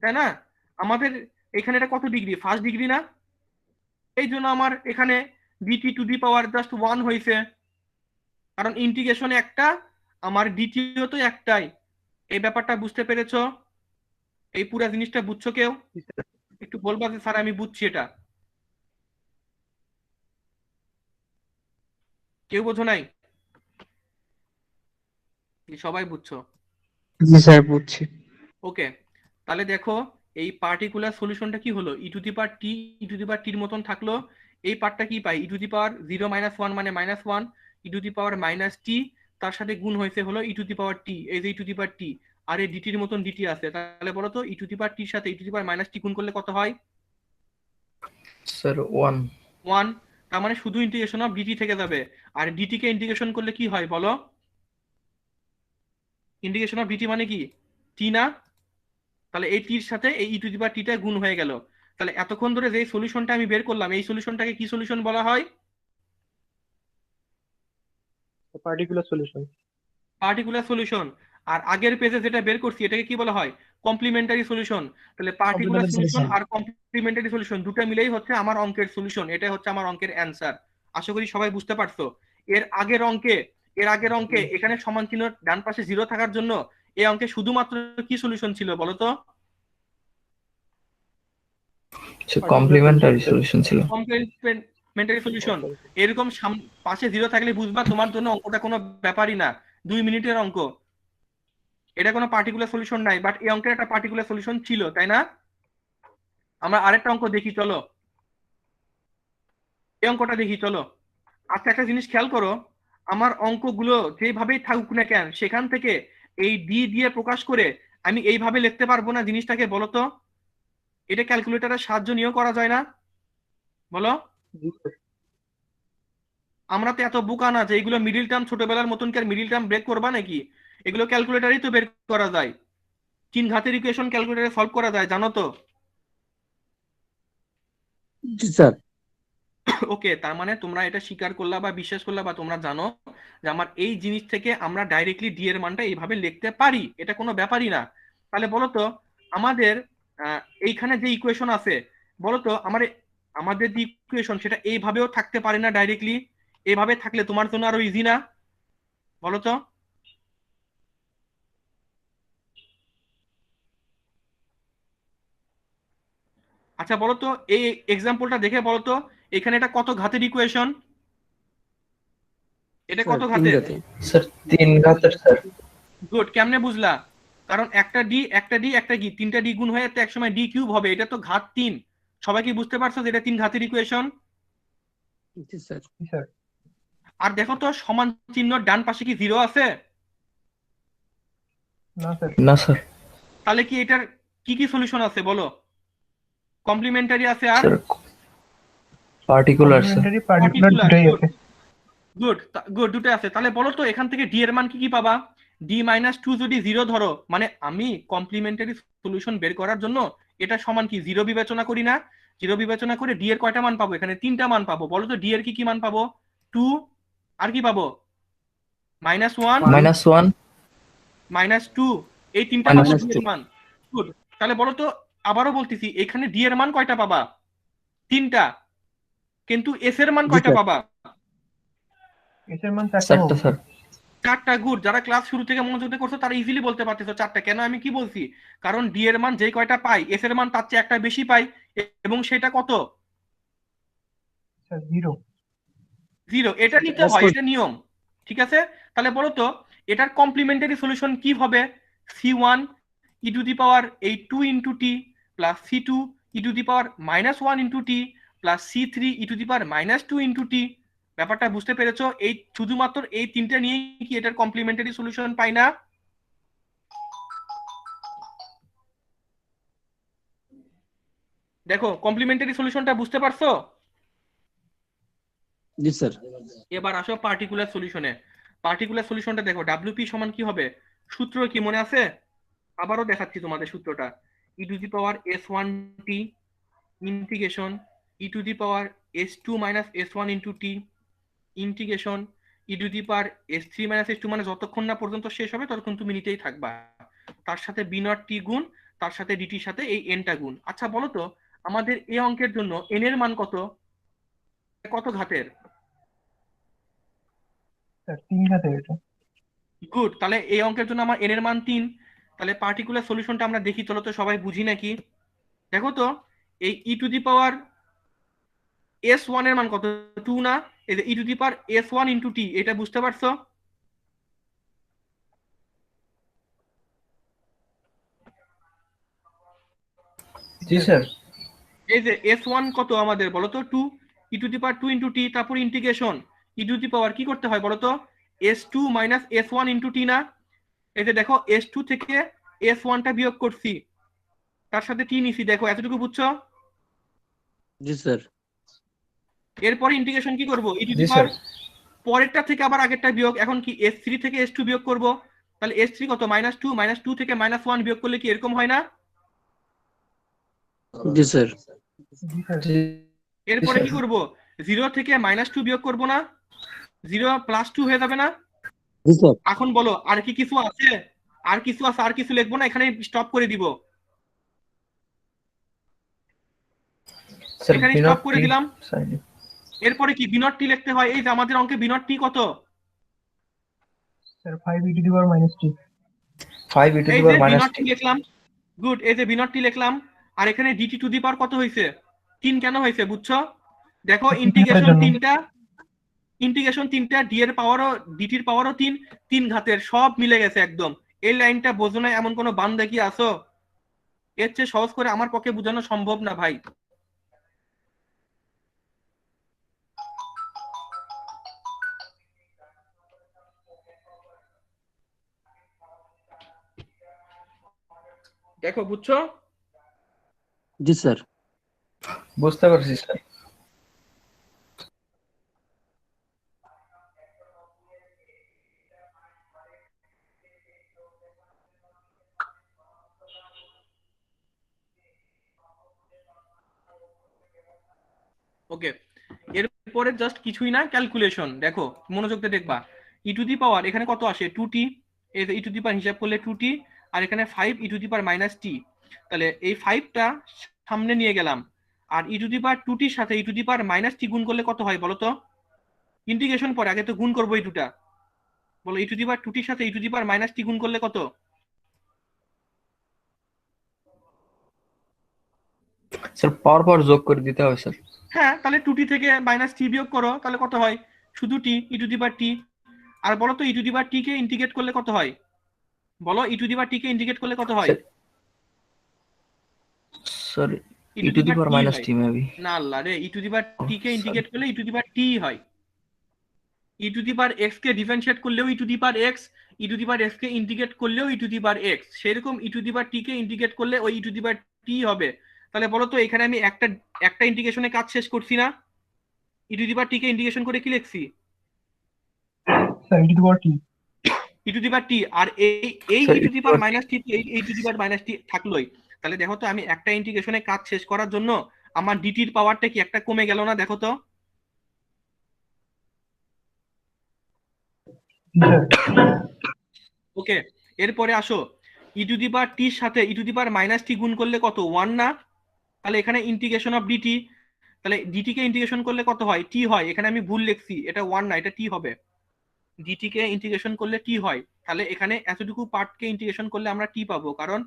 তাই না? আমাদের এখানে এটা কত ডিগ্রি? ফার্স্ট ডিগ্রি না? এই জন্য আমার এখানে dt to the power just 1 হয়েছে, কারণ ইন্টিগ্রেশন একটা, আমার দ্বিতীয় তো একটাই। এই ব্যাপারটা বুঝতে পেরেছো? এই পুরা জিনিসটা বুঝছো কেউ? একটু বলবা যে স্যার আমি বুঝছি এটা। কেউ বোঝো নাই? সবাই বুঝছো? জি স্যার বুঝছি। ওকে, তাহলে দেখো এই পার্টিকুলার সলিউশনটা কি হলো? e⁻t মতন থাকলো। এই পার্টটা কি পাই? e⁻0 - 1 মানে -1, e⁻t তার সাথে গুণ হয়েছে হলো e⁻t, এই যে e⁻t, আর এই ডিটির মতন ডিটি আছে। তাহলে বলো তো e⁻t এর সাথে e⁻t গুণ করলে কত হয়? স্যার 1। 1। তার মানে শুধু ইন্টিগ্রেশন অফ ডিটি থেকে যাবে। আর ডিটি কে ইন্টিগ্রেশন করলে কি হয় বলো? ইন্টিগ্রেশন অফ ডিটি মানে কি? টি না? তাহলে এই টির সাথে এই e⁻t টা গুণ হয়ে গেল। তাহলে এতক্ষণ ধরে যে সলিউশনটা আমি বের করলাম, এই সলিউশনটাকে কি সলিউশন বলা হয়? Particular solution. Particular solution. আর আগের পেজে যেটা বের করছি এটাকে কি বলা হয়? Complementary solution. তাহলে পার্টিকুলার কমপ্লিমেন্টারি সলিউশন সলিউশন। আর কমপ্লিমেন্টারি সলিউশন দুটো মিলেই হচ্ছে আমার অঙ্কের সলিউশন। এটা হচ্ছে আমার অঙ্কের অ্যান্সার। আশা করি সবাই বুঝতে পারছো। এর আগের অঙ্কে এখানে সমান চিহ্ন ডান পাশে 0 থাকার জন্য এই অঙ্কে শুধুমাত্র কি সলিউশন ছিল বলো তো? কমপ্লিমেন্টারি সলিউশন ছিল। Complementary solution. এরকম পাশে 0 থাকলে বুঝবা তোমার জন্য অঙ্কটা কোনো ব্যাপারই না, 2 মিনিটের অঙ্ক। এটা কোনো পার্টিকুলার সলিউশন নাই, বাট এই অঙ্কের একটা পার্টিকুলার সলিউশন ছিল, তাই না? আমরা আরেকটা অঙ্ক দেখি চলো। এই অঙ্কটা দেখি চলো। আচ্ছা, একটা জিনিস খেয়াল করো, আমার অঙ্কগুলো যেভাবেই থাকুক না কেন সেখান থেকে এই ডি দিয়ে প্রকাশ করে আমি এইভাবে লিখতে পারবো না জিনিসটাকে? বলো তো, এটা ক্যালকুলেটরের সাহায্য নিয়েও করা যায় না? বলো। জি স্যার। আমরা তো এত বোকা না যে এগুলো মিডিল টার্ম ছোটবেলার মতন কি মিডিল টার্ম ব্রেক করবা নাকি? এগুলো ক্যালকুলেটারই তো বের করা যায়, 3 ঘাতের ইকুয়েশন ক্যালকুলেটরে সলভ করা যায়, জানো তো? জি স্যার। ওকে, তার মানে তোমরা এটা স্বীকার করলা বা বিশ্বাস করলা বা তোমরা জানো যে আমার এই জিনিস থেকে আমরা ডাইরেক্টলি ডি এর মানটা এইভাবে লিখতে পারি, এটা কোনো ব্যাপারই না। তাহলে বলো তো আমাদের এইখানে যে ইকুয়েশন আছে, বলো তো আমাদের যে ইকুয়েশন সেটা এইভাবেও থাকতে পারে না ডাইরেক্টলি? এইভাবে থাকলে তোমার জন্য আরো ইজি না? বলো তো। আচ্ছা বলো তো, এই এক্সাম্পলটা দেখে বলো তো এখানে এটা কত ঘাতের ইকুয়েশন? এটা স্যার কত 3 ঘাতের? ঘাতে। স্যার 3 ঘাতের স্যার। গুড, কেমনে বুঝলা? কারণ একটা ডি একটা ডি একটা কি, 3টা ডি গুণ হয়ে তো একসময় ডি কিউব হবে, এটা তো ঘাত 3। সবাই কি বুঝতে পারছো যে এটা 3 ঘাতের ইকুয়েশন? জি স্যার। জি স্যার। আর দেখো তো সমান চিহ্ন ডান পাশে কি জিরো আছে? না স্যার। না স্যার। তাহলে কি এটার কি কি সলিউশন আছে বলো? কমপ্লিমেন্টারি আছে আর sir particular sir. Complementary particular particular. দুটাই আছে। গুড গুড, দুটো আছে। তাহলে বলো তো এখান থেকে ডি এর মান কি কি পাবা? d-2 যদি জিরো ধরো, মানে আমি কমপ্লিমেন্টারি সলিউশন বের করার জন্য এটা সমান কি জিরো বিবেচনা করি না? জিরো বিবেচনা করে ডি এর কয়টা মান পাবো? এখানে 3টা মান পাবো। বলো তো ডি এর কি কি মান পাবো? 2, আর কি পাবো? -1, -1 -2, এই 3টা পাবো ডি -2। এর মান। গুড। তাহলে বলো তো, আবারও বলতেছি, এখানে ডি এর মান কয়টা পাবা? 3টা। কিন্তু এস এর মান জি কয়টা স্যার। পাবা? এস এর মান 4টা 4টা পাবো। স্যার। 4টা। গুড, যারা ক্লাস শুরু থেকে মনোযোগ দিয়ে করছো তারা ইজিলি বলতে পারতেছো 4টা। কেন আমি কি বলছি? কারণ ডি এর মান যে কয়টা পাই, এস এর মান তার চেয়ে একটা বেশি পাই, এবং সেটা কত? স্যার 0। 0। এটা নিতে হয়, এটা নিয়ম। ঠিক আছে, তাহলে বলো তো এটার কমপ্লিমেন্টারি সলিউশন কি হবে? c1 E to the power এই 2 into t plus c2 e to the power -1 into t plus c3 e to the power -2 into t. ব্যাপারটা বুঝতে পেরেছো? এই শুধুমাত্র এই 3টা নিয়ে কি এটার কমপ্লিমেন্টারি সলিউশন পাই না? দেখো কমপ্লিমেন্টারি সলিউশনটা বুঝতে পারছো? জি স্যার। এবার আসো পার্টিকুলার সলিউশনে। পার্টিকুলার সলিউশনটা দেখো, ডাব্লিউপি সমান কি হবে? সূত্র কি মনে আছে? আবারও দেখাচ্ছি তোমাদের সূত্রটা। E to the power s1 t integration e to the power s2 minus s1 into t integration e to the power s3 minus s2, মানে যতক্ষণ না পর্যন্ত শেষ হবে ততক্ষণ তুমি নিতেই থাকবা। তার সাথে বি নট টি গুণ, তার সাথে ডিটির সাথে এই এনটা গুণ। আচ্ছা বলো তো আমাদের এই অঙ্কের জন্য এন এর মান কত? কত ঘাতের? স্যার 3 ঘাতের এটা। গুড, তাহলে এই অঙ্কের জন্য আমার এন এর মান 3। তাহলে পার্টিকুলার সলিউশনটা আমরা দেখি, চলো তো সবাই বুঝি নাকি। দেখো তো এই ই টু দি পাওয়ার s1 এর মান কত? 2 না? এই যে ই to the power s1 into টি, এটা বুঝতে পারছো? জি স্যার। এই যে s1 কত আমাদের বলো তো? 2, ই টু দি পাওয়ার 2 ইন্টু টি, তারপর ইন্টিগ্রেশন ই টু দি পাওয়ার কি করতে হয় বলো তো? s2 মাইনাস s1 ইন্টু টি না? এই যে দেখো s2 থেকে s1টা বিয়োগ করছি, তার সাথে টি নিছি, দেখো এতটুকু বুঝছো? জি স্যার। এরপরে ইন্টিগ্রেশন কি করব? ই টু জি দি স্যার। পাওয়ার পরেরটা থেকে আবার আগেরটা বিয়োগ, এখন কি s3 থেকে s2 বিয়োগ করব। তাহলে s3 কত? -2, -2 থেকে -1 বিয়োগ করলে কি এরকম হয় না? জি স্যার। জি স্যার। জি এরপরে কি স্যার। করব? 0 থেকে -2 বিয়োগ করব না? 0 + 2 হয়ে যাবে না? জি স্যার। এখন বলো আর কি কিছু আছে? আর কিছু আছে? আর কিছু লিখবো না, এখানে স্টপ করে দিব। স্যার এখানে বি স্টপ নট করে টি দিলাম। সাইডে। এরপরে কি বি নট টি লিখতে হয়। এই যে আমাদের অঙ্কে বি নট টি কত? Sir 5 e to the power -3। 5 e to এই দি যে পাওয়ার বি নট টি -3। লিখলাম। গুড, এই যে বি নট টি লিখলাম। আর এখানে ডিটি টু দি পাওয়ার কত হয়েছে? 3 কেন হয়েছে বুঝছো? দেখো তিন ঘাতের জন্য। ইন্টিগ্রেশন 3টা, ডি এর পাওয়ারও ডিটির পাওয়ারও 3, 3 ঘাতের, সব মিলে গেছে একদম। এই লাইনটা বোঝো না এমন কোনো বান্দা কি আছো? এর চেয়ে সহজ করে আমার পক্ষে বোঝানো সম্ভব না ভাই। দেখো বুঝছো? জি স্যার। বুঝতে পারছি স্যার। ওকে, এরপরে জাস্ট কিছুই না, ক্যালকুলেশন। দেখো মনোযোগ দিয়ে দেখবা, ই টু দি পাওয়ার এখানে কত আসে 2t, এই ই টু দি পাওয়ার হিসাব করলে 2t, আর এখানে 5 e to the power minus টি। তাহলে এই 5টা সামনে নিয়ে গেলাম, আর ই টু দি পাওয়ার 2tর সাথে e to the power minus টি গুণ করলে কত হয় বলো তো? ইন্টিগ্রেশন পরে, আগে তো গুণ করবো এই দুটা। বলো ই টু দি পাওয়ার 2tর সাথে e to the power minus টি গুণ করলে কত? স্যার পাওয়ার পর যোগ করে দিতে হবে স্যার। হ্যাঁ, তাহলে 2t থেকে মাইনাস টি বিয়োগ করো, তাহলে কত হয়? শুধু টি, e to the power t. আর বলো তো ই to the power t K integrate করলে কত হয়? বলো ই to the power t K integrate করলে কত হয়? Sir e e to to the the power power t minus হয় টি মেবি। না, আল্লাহ রে, e to the power t কে sorry. ইন্টিগ্রেট করলে e to the power t হয়। E to the power x কে ডিফারেন্সিয়েট করলেও e to the power x, e to the power x কে ইন্টিগ্রেট করলেও e to the power x, সেরকম ই to the power t K integrate করলে ওই ই to the power টি হবে। তাহলে বলো তো এখানে আমি একটা ইন্টিগ্রেশনে কাজ শেষ করছি না? ই to the power t K integration করে কি লিখছি? Sir e to the power t. E to the power t, আর এই Sir, e to the power minus t, এই টু দি পাওয়ার মাইনাস টি থাকলোই। তাহলে দেখো তো আমি একটা ইন্টিগ্রেশনে কাজ শেষ করার জন্য আমার ডিটির পাওয়ারটা কি একটা কমে গেল না? দেখো তো। ওকে, এরপরে আসো, ই টু দি পাওয়ার টির সাথে e to the power minus টি গুণ করলে কত? 1 না? তাহলে এখানে ইন্টিগ্রেশন অফ ডিটি, তাহলে ডিটি কে ইন্টিগ্রেশন করলে কত হয়? টি হয়। এখানে আমি ভুল লিখছি, এটা 1 না, এটা টি হবে। ডিটি কে ইন্টিগ্রেশন করলে টি হয়, তাহলে এখানে এতটুকু পার্টকে ইন্টিগ্রেশন করলে আমরা টি পাবো, কারণ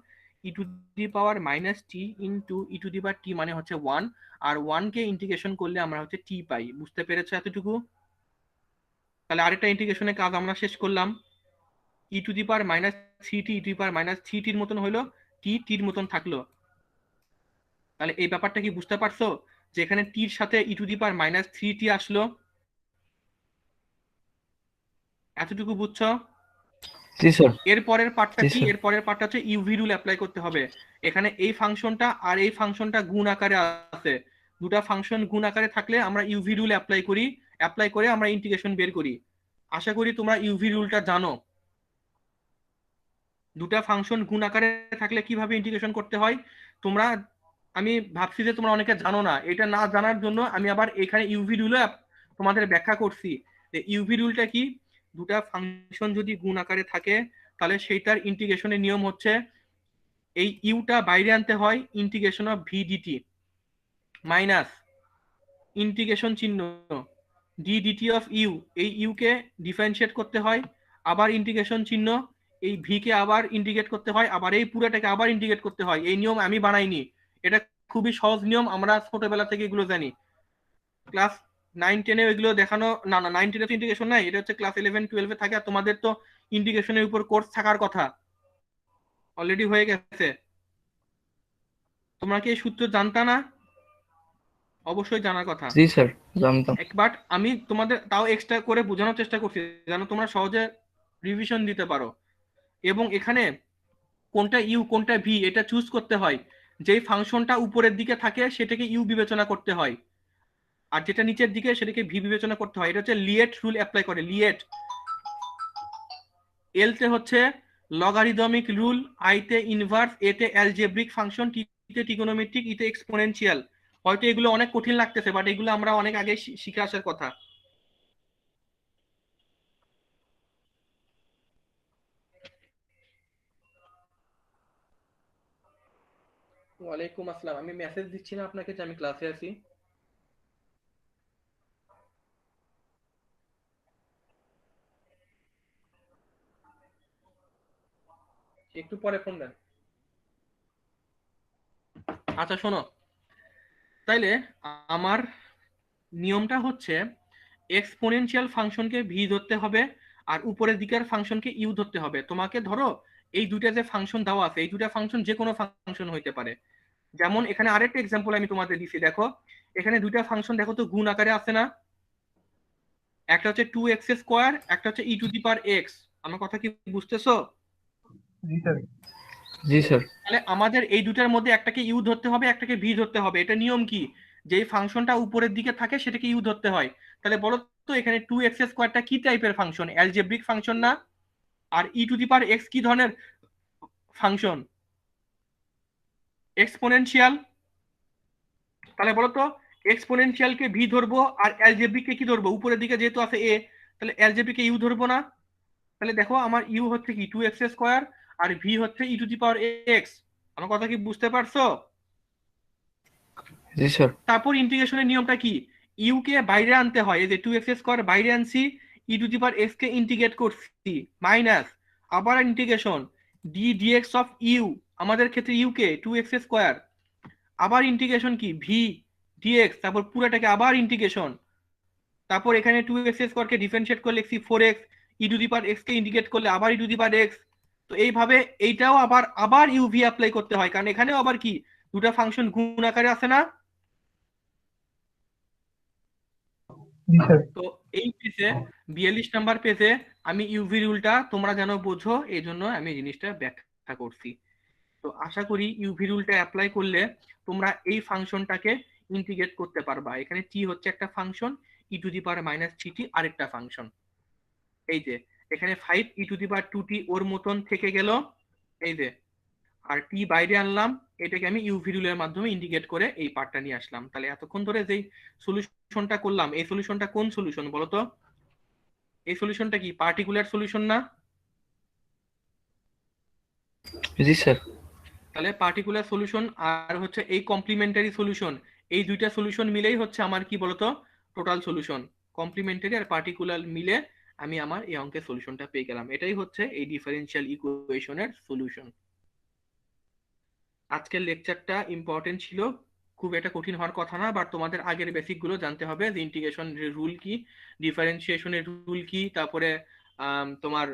e to the power minus t into e to the power t মানে হচ্ছে 1, আর 1 কে ইন্টিগ্রেশন করলে আমরা হচ্ছে টি পাই। বুঝতে পেরেছো এতটুকু? তাহলে আরেকটা ইন্টিগ্রেশনের কাজ আমরা শেষ করলাম। E to the power minus three t e to the power minus three টির মতন হইলো, টি টির মতন থাকলো। তাহলে এই ব্যাপারটা কি বুঝতে পারছো, যে এখানে টির সাথে e to the power minus three t আসলো? এতটুকু বুঝছো? জি স্যার। এরপরের পার্টটা জি কি? স্যার। এরপরের পার্টটা হচ্ছে ইউভি রুল অ্যাপ্লাই করতে হবে। এখানে এই ফাংশনটা আর এই ফাংশনটা গুণ আকারে আছে, দুটা ফাংশন গুণ আকারে থাকলে আমরা ইউভি রুল অ্যাপ্লাই করি, অ্যাপ্লাই করে আমরা ইন্টিগ্রেশন বের করি। আশা করি তোমরা ইউভি রুলটা জানো। দুটা ফাংশন গুণ আকারে থাকলে কিভাবে ইন্টিগ্রেশন করতে হয় তোমরা, আমি ভাবছি যে তোমরা অনেকে জানো না। এটা না জানার জন্য আমি আবার এখানে ইউভি রুলও তোমাদের ব্যাখ্যা করছি। ইউভি রুলটা কি? দুটা ফাংশন যদি গুণ আকারে থাকে তাহলে সেইটার ইন্টিগ্রেশনের নিয়ম হচ্ছে এই ইউটা বাইরে আনতে হয়, integration of v dt minus integration চিহ্ন ডি ডিটি অফ ইউ, এই ইউ কে ডিফারেন্সিয়েট করতে হয়, আবার ইন্টিগ্রেশন চিহ্ন, এই ভি কে আবার ইন্টিগ্রেট করতে হয়, আবার এই পুরোটাকে আবার ইন্টিগ্রেট করতে হয়। এই নিয়ম আমি বানাইনি, এটা খুবই সহজ নিয়ম, আমরা ছোটবেলা থেকে এগুলো জানি। ক্লাস 9-10 এগুলো দেখানো না, 9-10 তো ইন্টিগ্রেশন নাই, এটা হচ্ছে ক্লাস 11-12 থাকে। আর তোমাদের তো ইন্টিগ্রেশনের উপর কোর্স থাকার কথা, অলরেডি হয়ে গেছে। তোমরা কি এই সূত্র জানতা না? অবশ্যই জানার কথা। জি স্যার, জানতাম। বাট আমি তোমাদের তাও এক্সট্রা করে বোঝানোর চেষ্টা করছি যেন তোমরা সহজে রিভিশন দিতে পারো। এবং এখানে কোনটা ইউ কোনটা ভি এটা চুজ করতে হয়। যেই ফাংশনটা উপরের দিকে থাকে সেটাকে ইউ বিবেচনা করতে হয়, আর যেটা নিচের দিকে সেটাকে ভি বিবেচনা করতে হয়। এটা হচ্ছে লিয়েট রুল অ্যাপ্লাই করে। লিয়েট, এল তে হচ্ছে লগারিদমিক রুল, আই তে ইনভার্স, এ তে অ্যালজেব্রিক ফাংশন, টি তে ট্রিগোনোমেট্রিক, ই তে এক্সপোনেনশিয়াল। হয়তো এগুলো অনেক কঠিন লাগতেছে, বাট এগুলো আমরা অনেক আগে শিখে আসার কথা। ওয়ালাইকুম আসসালাম। আমি মেসেজ দিচ্ছি না আপনাকে যে আমি ক্লাসে আছি? একটু পরে ফোন দেন। আচ্ছা শোনো, তাইলে আমার নিয়মটা হচ্ছে এক্সপোনেনশিয়াল ফাংশনকে ভি ধরতে হবে আর উপরের দিকের ফাংশনকে ইউ ধরতে হবে। তোমাকে ধরো এই দুইটা যে ফাংশন দেওয়া আছে, এই দুইটা ফাংশন যে কোনো ফাংশন হইতে পারে। যেমন এখানে আরেকটা এক্সাম্পল আমি তোমাদের দিছি, দেখো এখানে দুইটা ফাংশন দেখো তো গুণ আকারে আছে না? একটা হচ্ছে 2x², একটা হচ্ছে ই টু দি পাওয়ার এক্স। আমার কথা কি বুঝতেছো? জি স্যার। জি স্যার। তাহলে আমাদের এই দুটার মধ্যে একটাকে ইউ ধরতে হবে, একটাকে ভি ধরতে হবে। এটা নিয়ম কি? যেই ফাংশনটা উপরের দিকে থাকে সেটাকে ইউ ধরতে হয়। তাহলে বলো তো এখানে 2x² কি টাইপের ফাংশন? অ্যালজেব্রিক ফাংশন না? আর ই টু দি পাওয়ার এক্স কি ধরনের ফাংশন? এক্সপোনেনশিয়াল। তাহলে বলো তো এক্সপোনেনশিয়ালকে ভি ধরবো আর অ্যালজেব্রিক কে কি ধরবো, উপরের দিকে যেহেতু আছে এ, তাহলে অ্যালজেব্রিক কে ইউ ধরবো না। তাহলে দেখো আমার ইউ হচ্ছে কি 2x স্কয়ার আর ভি হচ্ছে ই টু দি পাওয়ার এক্স। আমার কথা কি বুঝতে পারছো? জি স্যার। তারপর ইন্টিগ্রেশনের নিয়মটা কি, ইউ কে বাইরে আনতে হয়, এই যে 2x স্কয়ার বাইরে আনছি, e to the power x কে ইন্টিগ্রেট করছি, মাইনাস আবার integration d d x of u, আমাদের ক্ষেত্রে ইউ কে 2x স্কয়ার, আবার ইন্টিগ্রেশন কি ভি ডিএক্স, তারপর পুরোটাকে আবার ইন্টিগ্রেশন, তারপর এখানে 2x স্কয়ার কে ডিফারেন্সিয়েট করে লিখছি 4x, E to the power x কে ইন্টিগ্রেট করলে আবার ই টু দি পাওয়ার এক্স। তো এইভাবে এইটাও আবার আবার ইউভি অ্যাপ্লাই করতে হয়, কারণ এখানেও আবার কি দুটো ফাংশন গুণ আকারে আছে না। জি স্যার। তো এই পেজে 42 নাম্বার পেজে আমি ইউভি রুলটা তোমরা যেন বোঝো এই জন্য আমি এই জিনিসটা ব্যাখ্যা করছি। তো আশা করি ইউভি রুলটা অ্যাপ্লাই করলে তোমরা এই ফাংশনটাকে ইন্টিগ্রেট করতে পারবা। এখানে টি হচ্ছে একটা function, E to the power minus 3t আরেকটা ফাংশন, এই যে এখানে 5 e to the power 2t ওর মতন থেকে গেল, এই যে আর টি বাইরে আনলাম, এটাকে আমি ইউভি রুলের মাধ্যমে ইন্টিগ্রেট করে এই পার্টটা নিয়ে আসলাম। তাহলে এতক্ষণ ধরে যেই সলিউশনটা করলাম, এই সলিউশনটা কোন সলিউশন বলো তো? এই সলিউশনটা কি পার্টিকুলার সলিউশন না? জি স্যার। তাহলে পার্টিকুলার সলিউশন আর হচ্ছে এই কমপ্লিমেন্টারি সলিউশন, এই দুইটা সলিউশন মিলেই হচ্ছে আমার কি বলতো টোটাল সলিউশন। কমপ্লিমেন্টারি আর পার্টিকুলার মিলে আমি আমার এই অঙ্কের সলিউশনটা পেয়ে গেলাম। এটাই হচ্ছে এই ডিফারেনশিয়াল ইকুয়েশনের সলিউশন। আজকের লেকচারটা ইম্পর্টেন্ট ছিল, খুব এটা কঠিন হওয়ার কথা না, বাট তোমাদের আগের বেসিক গুলো জানতে হবে, যে ইন্টিগ্রেশন রুল কি, ডিফারেন্সিয়েশনের রুল কি, তারপরে তোমার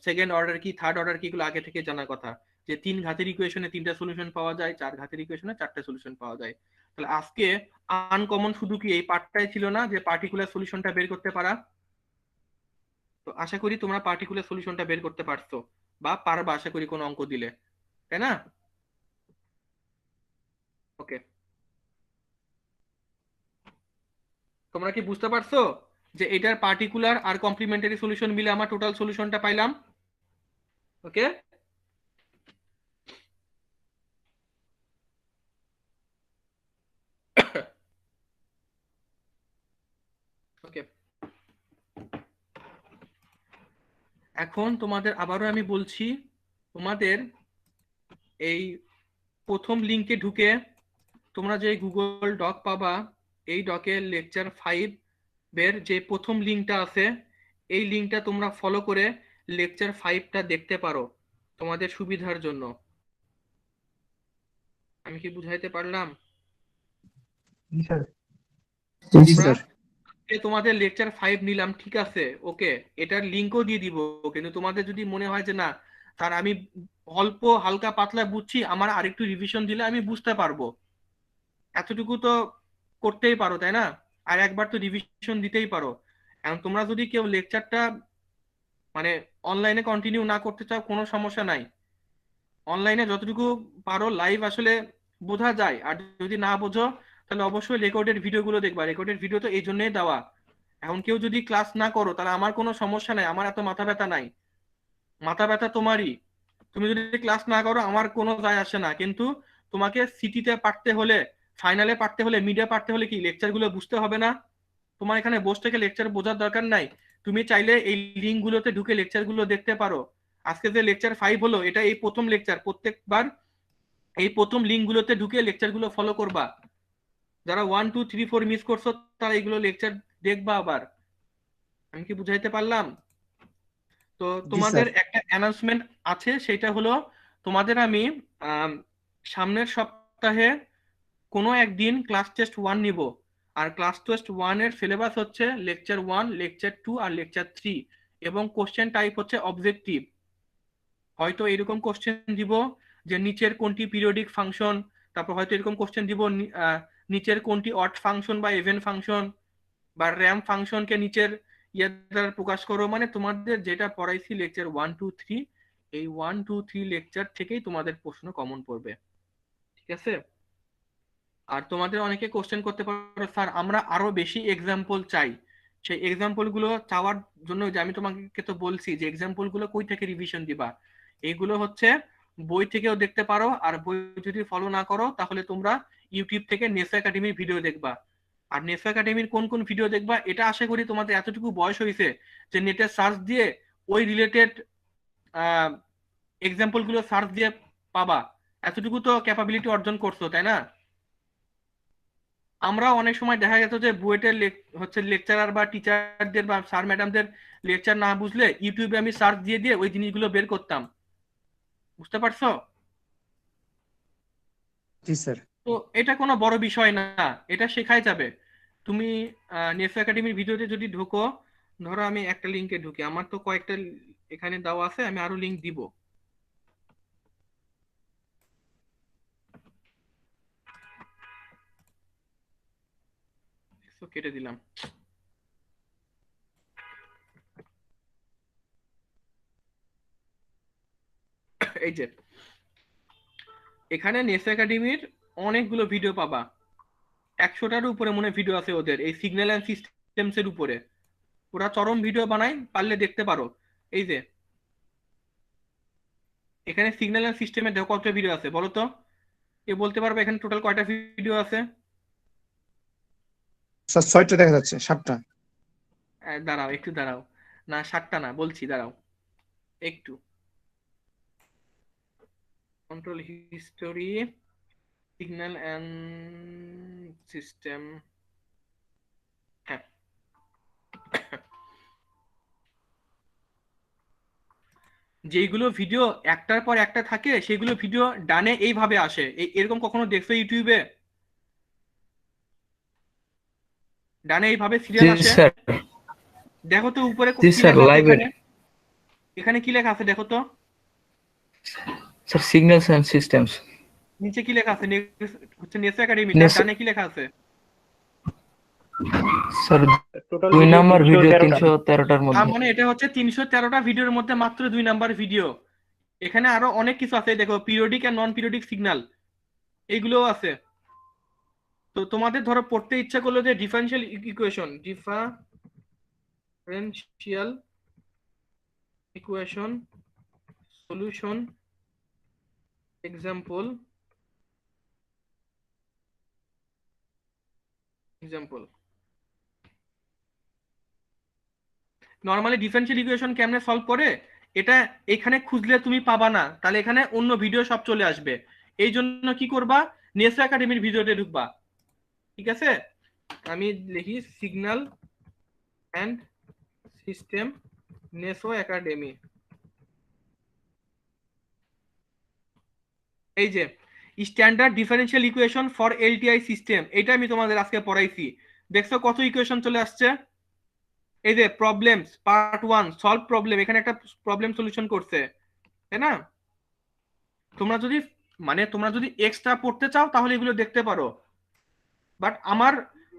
সেকেন্ড অর্ডার কি, থার্ড অর্ডার কি, এগুলো আগে থেকে জানার কথা। যে 3 ঘাতের ইকুয়েশনে 3টা সলিউশন পাওয়া যায়, 4 ঘাতের ইকুয়েশনে 4টা সলিউশন পাওয়া যায়। তাহলে আজকে আনকমন শুধু কি এই পার্টটাই ছিল না, যে পার্টিকুলার সলিউশনটা বের করতে পারা। তো আশা করি তোমরা পার্টিকুলার সলিউশনটা বের করতে পারছো বা পারবা আশা করি কোনো অঙ্ক দিলে, তাই না? ওকে, তোমরা কি বুঝতে পারছো যে এটার পার্টিকুলার আর কমপ্লিমেন্টারি সলিউশন মিলে আমার টোটাল সলিউশনটা পাইলাম? ওকে, ওকে। এখন তোমাদের আবারও আমি বলছি, তোমাদের এই প্রথম লিংকে ঢুকে তোমরা যে গুগল ডক পাবা, এই ডকের লেকচার 5 এর যে প্রথম লিংকটা আছে, এই লিংকটা তোমরা ফলো করে লেকচার 5টা দেখতে পারো তোমাদের সুবিধার জন্য। আমি কি বুঝাইতে পারলাম? জি স্যার। জি স্যার। তোমাদের লেকচার 5 নিলাম, ঠিক আছে, ওকে, এটার লিংকও দিয়ে দিব, কিন্তু তোমাদের যদি মনে হয় যে না স্যার আমি অল্প হালকা পাতলা বুঝছি, আমার আরেকটু রিভিশন দিলে আমি বুঝতে পারবো, এতটুকু তো করতেই পারো, তাই না? আর একবার তো রিভিশন দিতেই পারো। এখন তোমরা যদি কেউ লেকচারটা মানে অনলাইনে কন্টিনিউ না করতে চাও, কোনো সমস্যা নাই, অনলাইনে যতটুকু পারো লাইভ আসলে বোঝা যায়, আর যদি না বোঝো তাহলে অবশ্যই রেকর্ডেড ভিডিওগুলো দেখবা। রেকর্ডেড ভিডিও তো এই জন্যই দেওয়া। এখন কেউ যদি ক্লাস না করো তাহলে আমার কোনো সমস্যা নাই, আমার এত মাথা ব্যথা নাই, মাথা ব্যথা তোমারই। তুমি যদি ক্লাস না করো আমার কোনো যায় আসে না, কিন্তু তোমাকে সিটিতে পারতে হলে, ফাইনালে পারতে হলে, মিডিয়া পারতে হলে কি লেকচার গুলো বুঝতে হবে না? তোমার এখানে বসে থেকে লেকচার বোঝার দরকার নাই, তুমি চাইলে এই লিঙ্ক গুলোতে ঢুকে লেকচার গুলো দেখতে পারো। আজকে যে লেকচার 5 হলো এটা এই প্রথম লেকচার, প্রত্যেকবার এই প্রথম লিঙ্ক গুলোতে ঢুকে লেকচার গুলো ফলো করবা। যারা 1 2 3 4 মিস করছো তারা এগুলো লেকচার দেখবা আবার। আমি কি বুঝাইতে পারলাম? তো তোমাদের একটা অ্যানাউন্সমেন্ট আছে, সেটা হলো তোমাদের আমি সামনের সপ্তাহে কোনো একদিন ক্লাস টেস্ট 1 নিব, আর ক্লাস টেস্ট 1 এর সিলেবাস হচ্ছে লেকচার 1, লেকচার 2 আর লেকচার 3, এবং কোশ্চেন টাইপ হচ্ছে অবজেক্টিভ। হয়তো এরকম কোশ্চেন দিব যে নিচের কোনটি পিরিয়ডিক ফাংশন, তারপর হয়তো এরকম কোশ্চেন দিব নিচের কোনটি অড ফাংশন বা ইভেন ফাংশন, বা র্যাম ফাংশনকে নিচের দ্বারা প্রকাশ করো। মানে তোমাদের যেটা পড়াইছি লেকচার 1 2 3, এই 1 2 3 লেকচার থেকেই তোমাদের প্রশ্ন কমন পড়বে, ঠিক আছে? আর তোমাদের অনেকে কোশ্চেন করতে পারো স্যার আমরা আরো বেশি এক্সাম্পল চাই। সেই এক্সাম্পল গুলো চাওয়ার জন্য যে আমি তোমাকে তো বলছি যে এক্সাম্পল গুলো কই থেকে রিভিশন দিবা, এইগুলো হচ্ছে বই থেকেও দেখতে পারো, আর বই যদি ফলো না করো তাহলে তোমরা ইউটিউব থেকে নেসো একাডেমির ভিডিও দেখবা। আর নেসো একাডেমির কোন কোন ভিডিও দেখবা, এটা আশা করি তোমাদের এতটুকু বয়স হয়েছে যে নেটে সার্চ দিয়ে ওই রিলেটেড এক্সাম্পল গুলো সার্চ দিয়ে পাবা। এতটুকু তো ক্যাপাবিলিটি অর্জন করছো, তাই না? আমরা অনেক সময় দেখা যেত যে বুয়েটের হচ্ছে লেকচারার বা টিচারদের বা স্যার ম্যাডামদের লেকচার না বুঝলে ইউটিউবে আমি সার্চ দিয়ে দিয়ে ওই জিনিসগুলো বের করতাম। বুঝতে পারছো? জি স্যার। তো এটা কোনো বড় বিষয় না, এটা শেখাই যাবে। তুমি নেসো একাডেমির ভিডিওতে যদি ঢুকো, ধরো আমি একটা লিঙ্কে ঢুকি, আমার তো কয়েকটা এখানে দেওয়া আছে, আমি আরো লিঙ্ক দিব। So, কেটে দিলাম। এই যে এখানে নেসো একাডেমির অনেকগুলো ভিডিও পাবা, 100টার উপরে মনে ভিডিও আছে ওদের এই সিগন্যাল অ্যান্ড সিস্টেমস এর উপরে। ওরা চরম ভিডিও বানায়, পারলে দেখতে পারো। এই যে এখানে সিগন্যাল অ্যান্ড সিস্টেমের দেখো কত ভিডিও আছে, বলো তো? এ বলতে পারবে এখানে টোটাল কয়টা ভিডিও আছে? স্যার 6টা দেখা যাচ্ছে, 7টা। দাঁড়াও একটু দাঁড়াও, না 7টা না, বলছি দাঁড়াও একটু। Control history, signal and system, হ্যাঁ। যেইগুলো ভিডিও একটার পর একটা থাকে সেগুলো ভিডিও ডানে এইভাবে আসে, এরকম কখনো দেখছো ইউটিউবে? ডানে এইভাবে জি সিরিয়াল আসে। স্যার। দেখো তো উপরে জি কি স্যার, লেখা আছে লাইভে। এখানে, এখানে কি লেখা আছে দেখো তো? Sir signals and systems. নিচে কি লেখা আছে? হচ্ছে নেসো একাডেমি, তার নেসো। ডানে কি লেখা আছে? Sir total 2 video number video 313টা। 313টার তার মধ্যে। মানে এটা হচ্ছে 313টা ভিডিওর মধ্যে মাত্র 2 নাম্বার ভিডিও। এখানে আরো অনেক কিছু আছে, দেখো periodic and non periodic signal, এইগুলোও আছে। তো তোমাদের ধরো পড়তে ইচ্ছা করলো যে differential equation, differential equation solution example, normally differential equation কেমনে সলভ করে এটা এখানে খুঁজলে তুমি পাবা না, তাহলে এখানে অন্য ভিডিও সব চলে আসবে। এই জন্য কি করবা, নেসো একাডেমির ভিডিওতে ঢুকবা। ঠিক আছে, আমি লিখি সিগন্যাল অ্যান্ড সিস্টেম নেসো একাডেমি। এই যে standard differential equation for LTI system, এটা আমি তোমাদের আজকে পড়াইছি। দেখছো কত ইকুয়েশন চলে আসছে? এই যে প্রবলেমস পার্ট 1 সলভ প্রবলেম, এখানে একটা প্রবলেম সলিউশন করছে, তাই না? তোমরা যদি এক্সট্রা পড়তে চাও তাহলে এগুলো দেখতে পারো, বাট আমার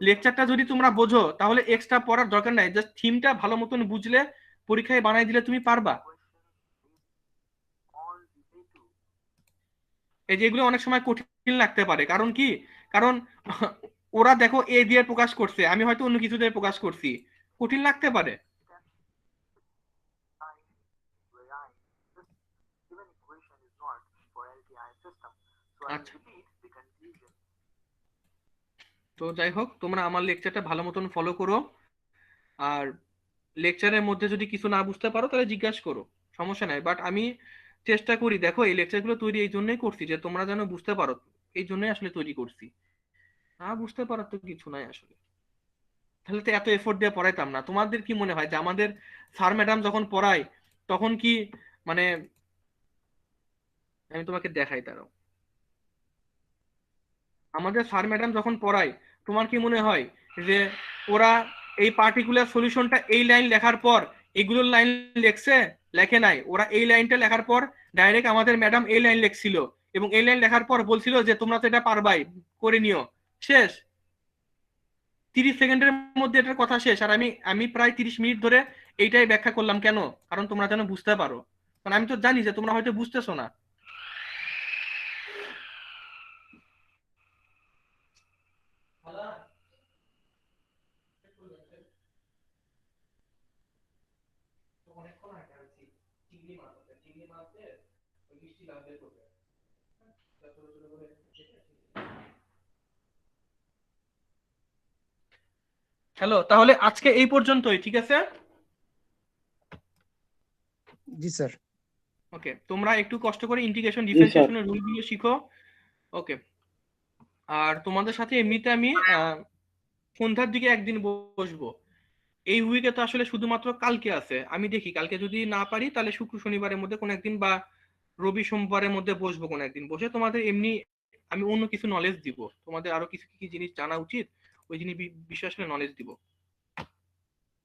লেকচারটা যদি তোমরা বোঝো তাহলে এক্সট্রা পড়ার দরকার নাই, জাস্ট থিমটা ভালো মতন বুঝলে পরীক্ষায় বানাই দিলে তুমি পারবা। এই যে এগুলো অনেক সময় কঠিন লাগতে পারে, কারণ কি, কারণ ওরা দেখো এ দিয়ে প্রকাশ করছে, আমি হয়তো অন্য কিছু দিয়ে প্রকাশ করছি, কঠিন লাগতে পারে। আচ্ছা, তো যাই হোক তোমরা আমার লেকচারটা ভালো মতন ফলো করো, আর লেকচারের মধ্যে যদি কিছু না বুঝতে পারো তাহলে জিজ্ঞাসা করো, সমস্যা নাই। বাট আমি চেষ্টা করি, দেখো এই লেকচারগুলো তৈরি এই জন্যই করছি যে তোমরা যেন বুঝতে পারো, এই জন্যই আসলে তৈরি করছি। না বুঝতে পারার তো কিছু নাই আসলে, তাহলে তো এত এফোর্ট দিয়ে পড়াইতাম না। তোমাদের কি মনে হয় যে আমাদের স্যার ম্যাডাম যখন পড়ায় তখন কি, মানে আমি তোমাকে দেখাই দাঁড়াও, আমাদের স্যার ম্যাডাম যখন পড়ায় তোমার কি মনে হয় যে ওরা এই পার্টিকুলার সলিউশনটা এই লাইন লেখার পর এগুলোর লাইন লেখছে? লেখে নাই। ওরা এই লাইনটা লেখার পর ডাইরেক্ট আমাদের ম্যাডাম এই লাইন লেখছিল, এবং এই লাইন লেখার পর বলছিল যে তোমরা তো এটা পারবাই, করে নিও, শেষ। 30 সেকেন্ডের মধ্যে এটার কথা শেষ। আর আমি আমি প্রায় 30 মিনিট ধরে এইটাই ব্যাখ্যা করলাম, কেন? কারণ তোমরা যেন বুঝতে পারো, কারণ আমি তো জানি যে তোমরা হয়তো বুঝতেছো না। হ্যালো, তাহলে আজকে এই পর্যন্তই, ঠিক আছে? জি স্যার। ওকে, তোমরা একটু কষ্ট করে ইন্টিগ্রেশন ডিফারেন্সিয়েশনের রুলগুলো শিখো। ওকে, আর তোমাদের সাথে এমনিতে আমি সন্ধ্যার দিকে একদিন বসবো। এই উইকে তো আসলে শুধুমাত্র কালকে আছে, আমি দেখি কালকে যদি না পারি তাহলে শুক্র শনিবারের মধ্যে কোনো একদিন বা রবি সোমবারের মধ্যে বসবো, কোনো একদিন বসে তোমাদের এমনি আমি অন্য কিছু নলেজ দিব, তোমাদের আরো কিছু কি কি জিনিস জানা উচিত ওই জিনিস বিষয়ে আসলে নলেজ দিব।